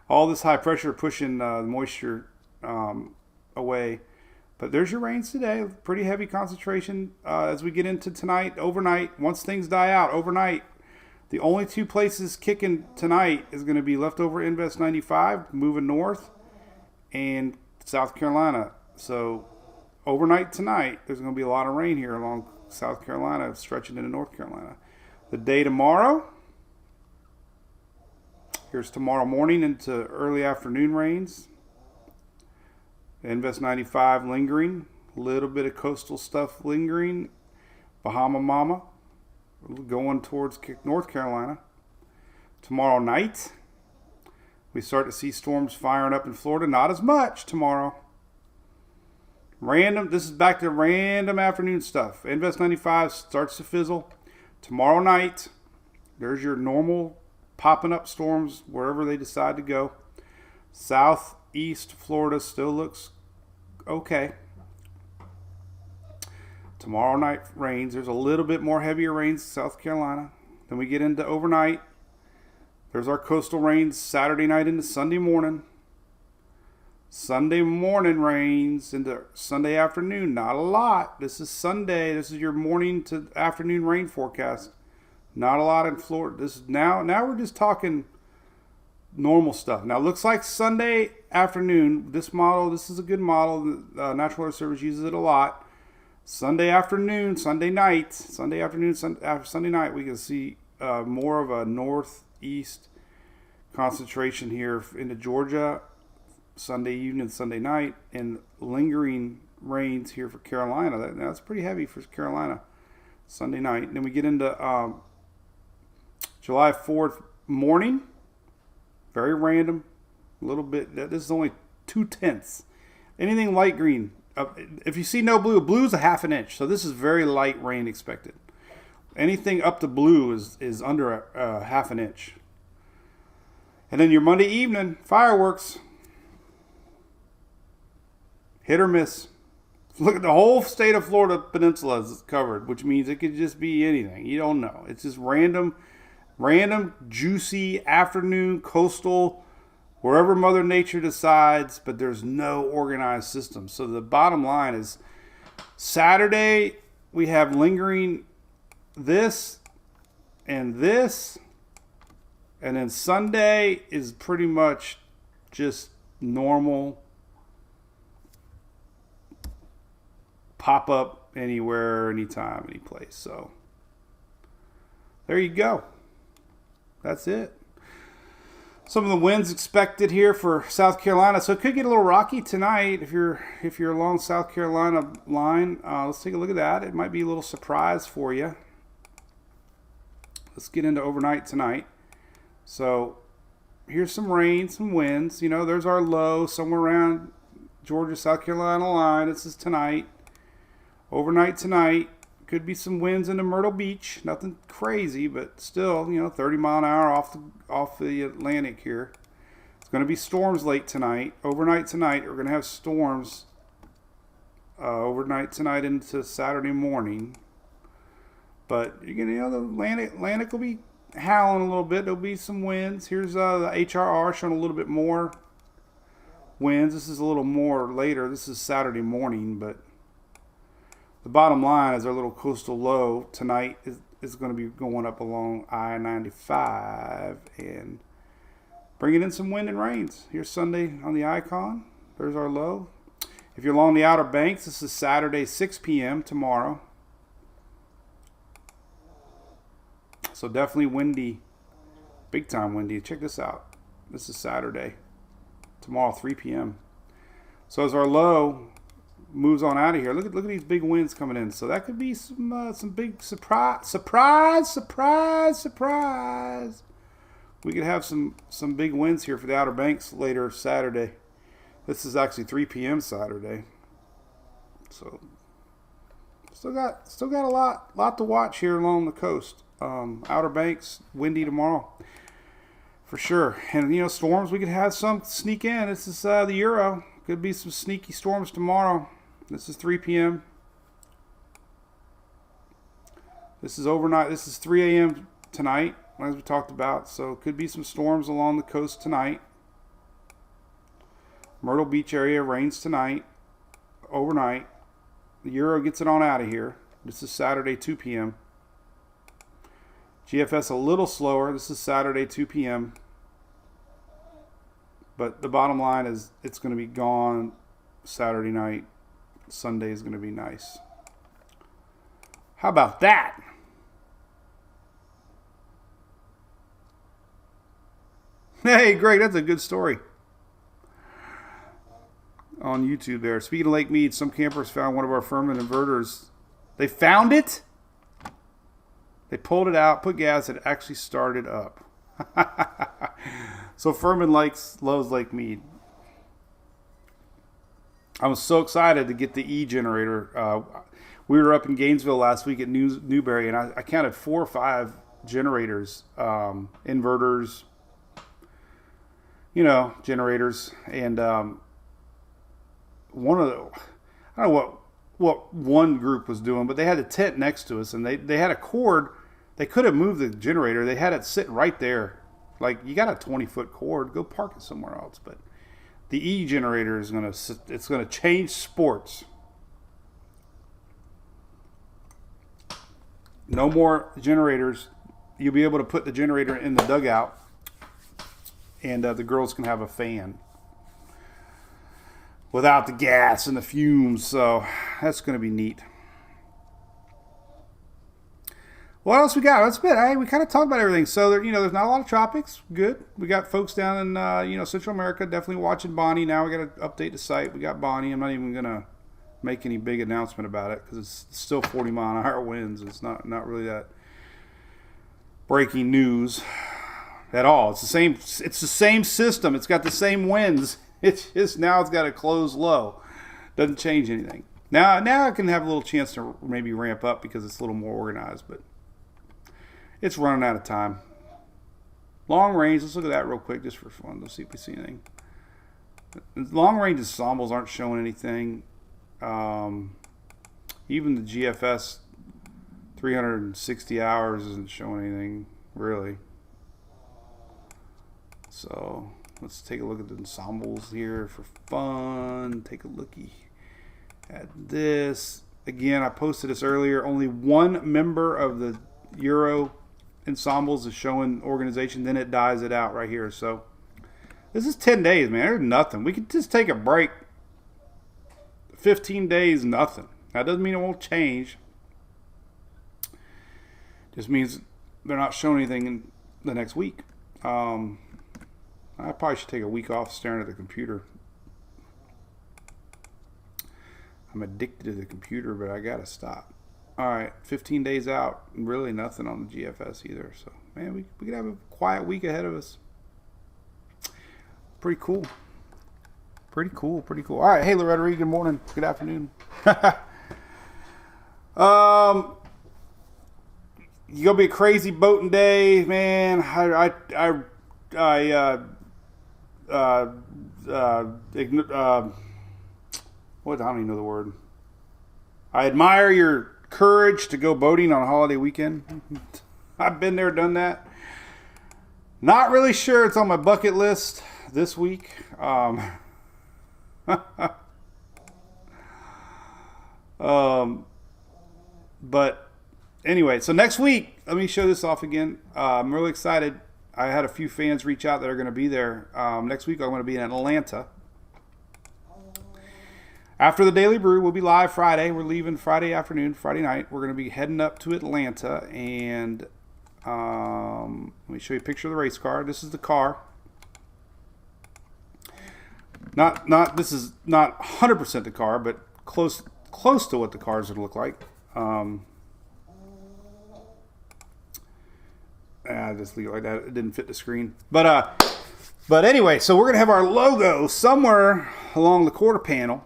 All this high pressure pushing the moisture away. But there's your rains today. Pretty heavy concentration as we get into tonight, overnight. Once things die out, overnight, the only two places kicking tonight is going to be leftover Invest 95, moving north, and South Carolina. So overnight tonight, there's going to be a lot of rain here along South Carolina, stretching into North Carolina. The day tomorrow, here's tomorrow morning into early afternoon rains. Invest 95 lingering. A little bit of coastal stuff lingering. Bahama Mama going towards North Carolina. Tomorrow night, we start to see storms firing up in Florida. Not as much tomorrow. Random. This is back to random afternoon stuff. Invest 95 starts to fizzle. Tomorrow night, there's your normal popping up storms wherever they decide to go. Southeast Florida still looks okay. Tomorrow night rains. There's a little bit more heavier rains in South Carolina. Then we get into overnight. There's our coastal rains Saturday night into Sunday morning. Sunday morning rains into Sunday afternoon. Not a lot. This is Sunday. This is your morning to afternoon rain forecast. Not a lot in Florida. This is now we're just talking normal stuff. Now, it looks like Sunday afternoon, this is a good model. The Natural Weather Service uses it a lot. Sunday afternoon, Sunday night, we can see more of a northeast concentration here into Georgia, Sunday evening, Sunday night, and lingering rains here for Carolina. That's pretty heavy for Carolina, Sunday night. And then we get into July 4th morning. Very random, a little bit. This is only 2/10. Anything light green. If you see no blue, blue's a half an inch. So this is very light rain expected. Anything up to blue is under a half an inch. And then your Monday evening, fireworks. Hit or miss. Look at the whole state of Florida peninsula is covered, which means it could just be anything. You don't know. It's just random, juicy afternoon coastal wherever Mother Nature decides, but there's no organized system. So the bottom line is Saturday, we have lingering this, and then Sunday is pretty much just normal pop up anywhere, anytime, any place. So there you go. That's it. Some of the winds expected here for South Carolina, so it could get a little rocky tonight if you're along South Carolina line. Let's take a look at that. It might be a little surprise for you. Let's get into overnight tonight. So here's some rain, some winds. You know, there's our low somewhere around Georgia, South Carolina line. This is tonight. Overnight tonight. Could be some winds into Myrtle Beach. Nothing crazy, but still, 30 mile an hour off the Atlantic here. It's going to be storms late tonight. Overnight tonight, we're going to have storms overnight tonight into Saturday morning. But the Atlantic will be howling a little bit. There'll be some winds. Here's the HRR showing a little bit more winds. This is a little more later. This is Saturday morning, but the bottom line is our little coastal low tonight is going to be going up along I-95 and bringing in some wind and rains. Here's Sunday on the icon. There's our low. If you're along the Outer Banks, this is Saturday, 6 p.m. tomorrow. So definitely windy, big time windy. Check this out. This is Saturday. Tomorrow, 3 p.m. So as our low moves on out of here, look at these big winds coming in. So that could be some big surprise. We could have some big winds here for the Outer Banks later Saturday. This is actually 3 p.m. Saturday. So still got a lot to watch here along the coast. Outer Banks, windy tomorrow for sure. And storms, we could have some sneak in. This is the Euro. Could be some sneaky storms tomorrow. This is 3 p.m. This is overnight. This is 3 a.m. tonight, as we talked about. So could be some storms along the coast tonight. Myrtle Beach area rains tonight, overnight. The Euro gets it on out of here. This is Saturday, 2 p.m. GFS a little slower. This is Saturday, 2 p.m. But the bottom line is it's going to be gone Saturday night. Sunday is going to be nice. How about that? Hey, Greg, that's a good story. On YouTube there. Speaking of Lake Mead, some campers found one of our firmament inverters. They found it? They pulled it out, put gas, it actually started up. So Furman loves Lake Mead. I was so excited to get the E-generator. We were up in Gainesville last week at Newberry, and I counted 4 or 5 generators, inverters, generators. And one of the, I don't know what one group was doing, but they had a tent next to us, and they had a cord. They could have moved the generator. They had it sitting right there. Like, you got a 20-foot cord, go park it somewhere else. But the E-generator is going to change sports. No more generators. You'll be able to put the generator in the dugout, and the girls can have a fan without the gas and the fumes. So that's going to be neat. What else we got? That's a bit. Hey, we kind of talked about everything. So there's not a lot of tropics. Good. We got folks down in Central America definitely watching Bonnie. Now we got to update the site. We got Bonnie. I'm not even gonna make any big announcement about it because it's still 40 mile an hour winds. It's not really that breaking news at all. It's the same. It's the same system. It's got the same winds. It's just now it's got a closed low. Doesn't change anything. Now I can have a little chance to maybe ramp up because it's a little more organized, but it's running out of time. Long range, let's look at that real quick just for fun. Let's see if we see anything. Long range ensembles aren't showing anything. Even the GFS 360 hours isn't showing anything, really. So, Let's take a look at the ensembles here for fun. Take a looky at this. Again, I posted this earlier. Only one member of the Euro ensembles is showing organization. Then it dies it out right here. So this is 10 days, man. There's nothing. We could just take a break. 15 days, nothing. That doesn't mean it won't change. Just means they're not showing anything in the next week. I probably should take a week off staring at the computer. I'm addicted to the computer, but I gotta stop. All right, 15 days out, really nothing on the GFS either. So, man, we could have a quiet week ahead of us. Pretty cool. Pretty cool. All right, hey Loretta Reed, good morning, good afternoon. You gonna be a crazy boating day, man. What? I don't even know the word. I admire your courage to go boating on a holiday weekend. I've been there, done that. Not really sure it's on my bucket list this week. But anyway, so next week, let me show this off again. I'm really excited. I had a few fans reach out that are going to be there. Next week, I'm going to be in Atlanta. After the Daily Brew, we'll be live Friday. We're leaving Friday afternoon, Friday night. We're going to be heading up to Atlanta, and let me show you a picture of the race car. This is the car. This is not 100% the car, but close to what the cars would look like. Just leave it like that. It didn't fit the screen. But anyway, so we're going to have our logo somewhere along the quarter panel.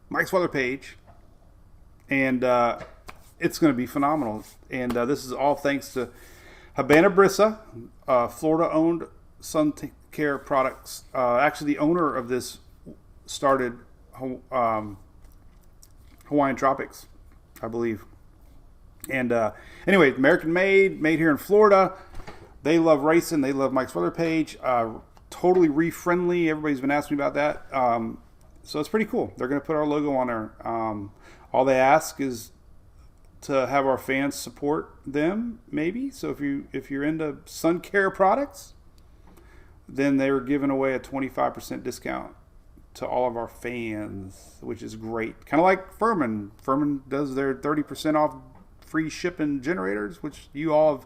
Mike's weather page. And it's going to be phenomenal. And this is all thanks to Habana Brisa, Florida-owned sun care products. Actually, the owner of this started Hawaiian Tropics, I believe. And anyway, American made here in Florida. They love racing. They love Mike's weather page. Totally reef friendly. Everybody's been asking me about that. So it's pretty cool. They're going to put our logo on there. All they ask is to have our fans support them, maybe. So if you're into sun care products, then they were giving away a 25% discount to all of our fans, which is great. Kind of like Furman. Furman does their 30% off free shipping generators, which you all have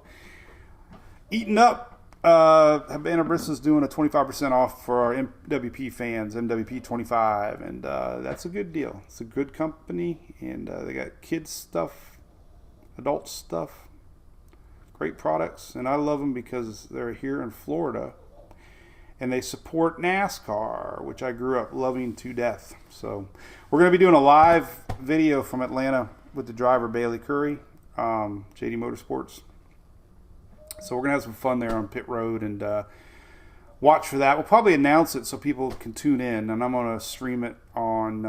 eaten up. Habana Brisa's doing a 25% off for our MWP fans, MWP 25, and that's a good deal. It's a good company, and they got kids stuff, adult stuff, great products, and I love them because they're here in Florida, and they support Nascar, which I grew up loving to death. So we're going to be doing a live video from Atlanta with the driver Bailey Curry, JD Motorsports. So we're going to have some fun there on pit road and watch for that. We'll probably announce it so people can tune in, and I'm going to stream it on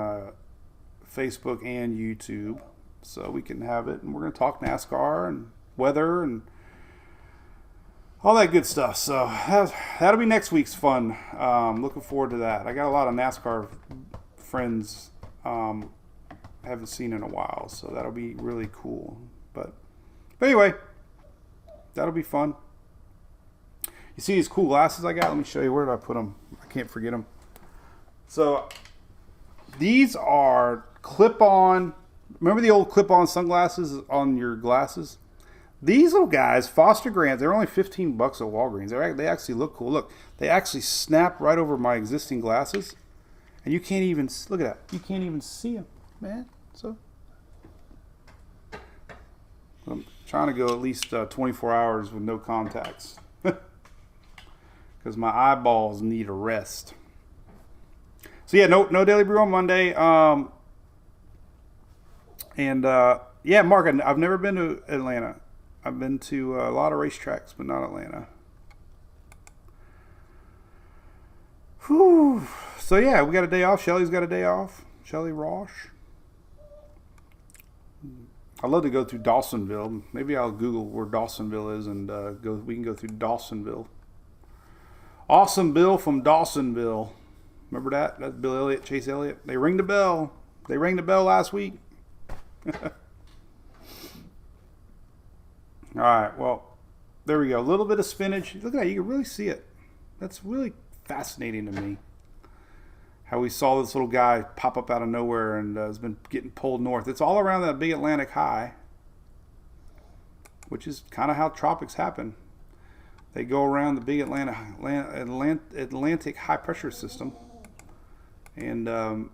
Facebook and YouTube so we can have it. And we're going to talk NASCAR and weather and all that good stuff. So that'll be next week's fun. Looking forward to that. I got a lot of NASCAR friends I haven't seen in a while, so that'll be really cool. But anyway, that'll be fun. You see these cool glasses I got? Let me show you. Where did I put them? I can't forget them. So these are clip-on. Remember the old clip-on sunglasses on your glasses? These little guys, Foster Grant, they're only $15 at Walgreens. They actually look cool. Look, they actually snap right over my existing glasses, and you can't even look at that. You can't even see them, man. So I'm trying to go at least 24 hours with no contacts because my eyeballs need a rest. So yeah, no Daily Brew on Monday. Yeah, Mark, I've never been to Atlanta. I've been to a lot of racetracks, but not Atlanta. Whew. So yeah, we got a day off. Shelly's got a day off. Shelly Rosh. I'd love to go through Dawsonville. Maybe I'll Google where Dawsonville is and we can go through Dawsonville. Awesome Bill from Dawsonville. Remember that? That's Bill Elliott, Chase Elliott. They ring the bell. They rang the bell last week. All right, well, there we go. A little bit of spinach. Look at that. You can really see it. That's really fascinating to me. How we saw this little guy pop up out of nowhere and has been getting pulled north. It's all around that big Atlantic high, which is kind of how tropics happen. They go around the big Atlantic high pressure system, and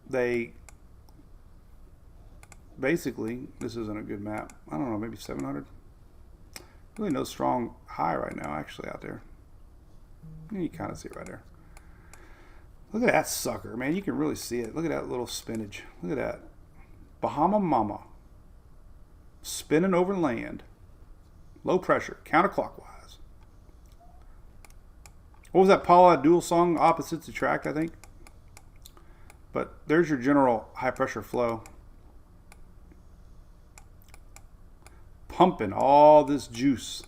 they basically, this isn't a good map. I don't know, maybe 700. Really no strong high right now, actually, out there. You kind of see it right there. Look at that sucker, man. You can really see it. Look at that little spinach. Look at that. Bahama Mama. Spinning over land. Low pressure. Counterclockwise. What was that Paula Abdul song? Opposites Attract, I think. But there's your general high pressure flow. Pumping all this juice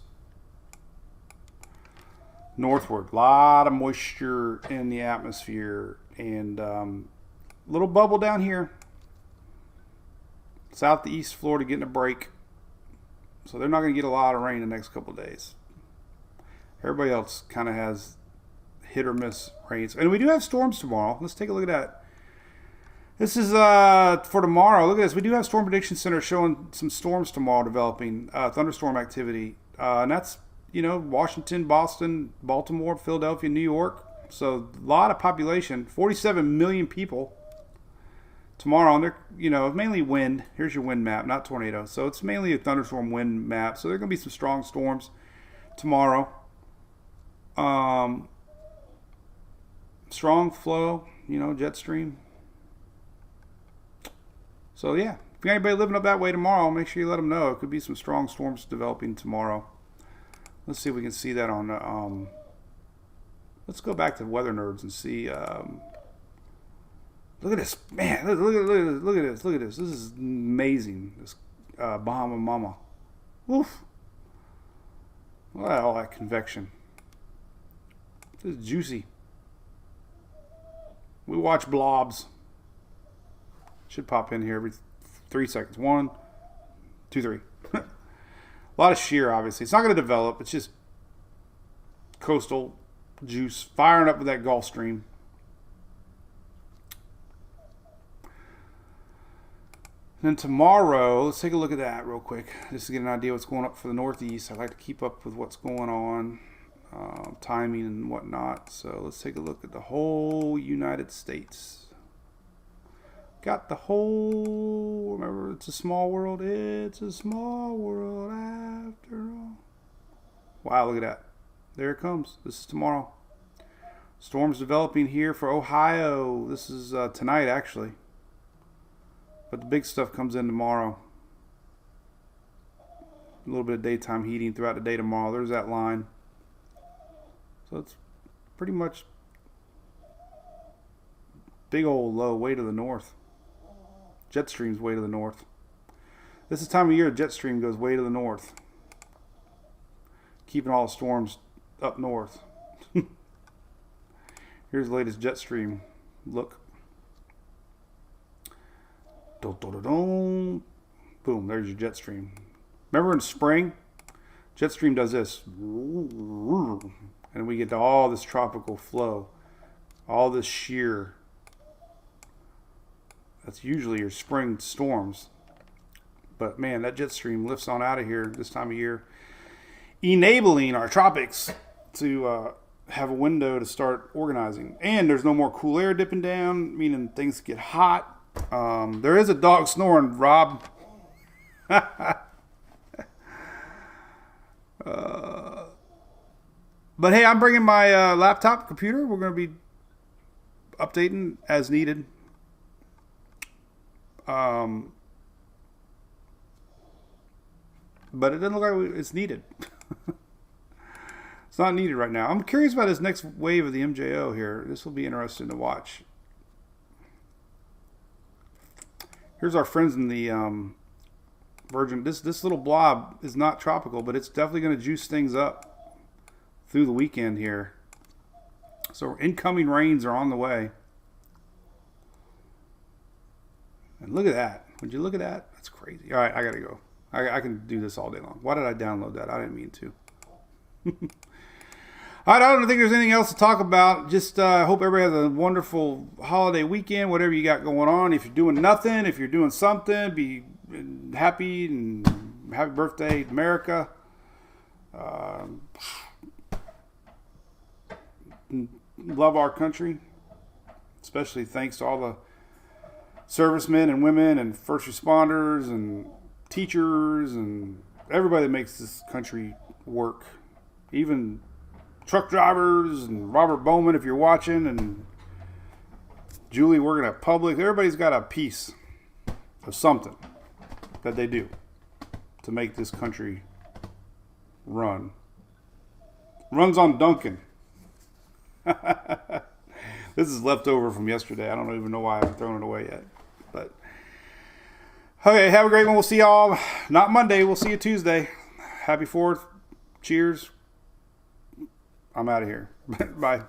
northward. A lot of moisture in the atmosphere, and little bubble down here. Southeast Florida getting a break, so they're not going to get a lot of rain the next couple of days. Everybody else kind of has hit or miss rains, and we do have storms tomorrow. Let's take a look at that. This is for tomorrow. Look at this. We do have Storm Prediction Center showing some storms tomorrow developing, thunderstorm activity. And that's, Washington, Boston, Baltimore, Philadelphia, New York. So a lot of population, 47 million people tomorrow. And they're, mainly wind. Here's your wind map, not tornado. So it's mainly a thunderstorm wind map. So there are going to be some strong storms tomorrow. Strong flow, jet stream. So yeah, if you got anybody living up that way tomorrow, make sure you let them know. It could be some strong storms developing tomorrow. Let's see if we can see that on the, let's go back to Weather Nerds and see. Look at this, man, look at this. This is amazing, this Bahama Mama. Woof. Look at all that convection. This is juicy. We watch blobs. Should pop in here every 3 seconds. 1, 2, 3. A lot of shear, obviously. It's not going to develop. It's just coastal juice firing up with that Gulf Stream. And then tomorrow, let's take a look at that real quick, just to get an idea what's going up for the Northeast. I like to keep up with what's going on, timing and whatnot. So let's take a look at the whole United States. Got the whole, remember, it's a small world. It's a small world after all. Wow, look at that. There it comes. This is tomorrow. Storms developing here for Ohio. This is tonight, actually. But the big stuff comes in tomorrow. A little bit of daytime heating throughout the day tomorrow. There's that line. So it's pretty much big old low way to the north. Jet stream's way to the north. This is the time of year jet stream goes way to the north. Keeping all the storms up north. Here's the latest jet stream look. Boom, there's your jet stream. Remember in spring, jet stream does this. And we get to all this tropical flow. All this shear. That's usually your spring storms. But man, that jet stream lifts on out of here this time of year, enabling our tropics to have a window to start organizing. And there's no more cool air dipping down, meaning things get hot. There is a dog snoring, Rob. But hey, I'm bringing my laptop computer. We're going to be updating as needed. But it doesn't look like it's needed. It's not needed right now. I'm curious about this next wave of the MJO here. This will be interesting to watch. Here's our friends in the Virgin. This little blob is not tropical, but it's definitely going to juice things up through the weekend here. So incoming rains are on the way. And look at that. Would you look at that? That's crazy. All right, I got to go. I can do this all day long. Why did I download that? I didn't mean to. I don't think there's anything else to talk about. Just hope everybody has a wonderful holiday weekend, whatever you got going on. If you're doing nothing, if you're doing something, be happy and happy birthday, America. Love our country, especially thanks to all the servicemen and women and first responders and teachers and everybody that makes this country work. Even truck drivers and Robert Bowman, if you're watching, and Julie working at Publix. Everybody's got a piece of something that they do to make this country run. Runs on Duncan. This is leftover from yesterday. I don't even know why I haven't thrown it away yet. But okay, have a great one. We'll see y'all not Monday. We'll see you Tuesday. Happy 4th. Cheers. I'm out of here. Bye.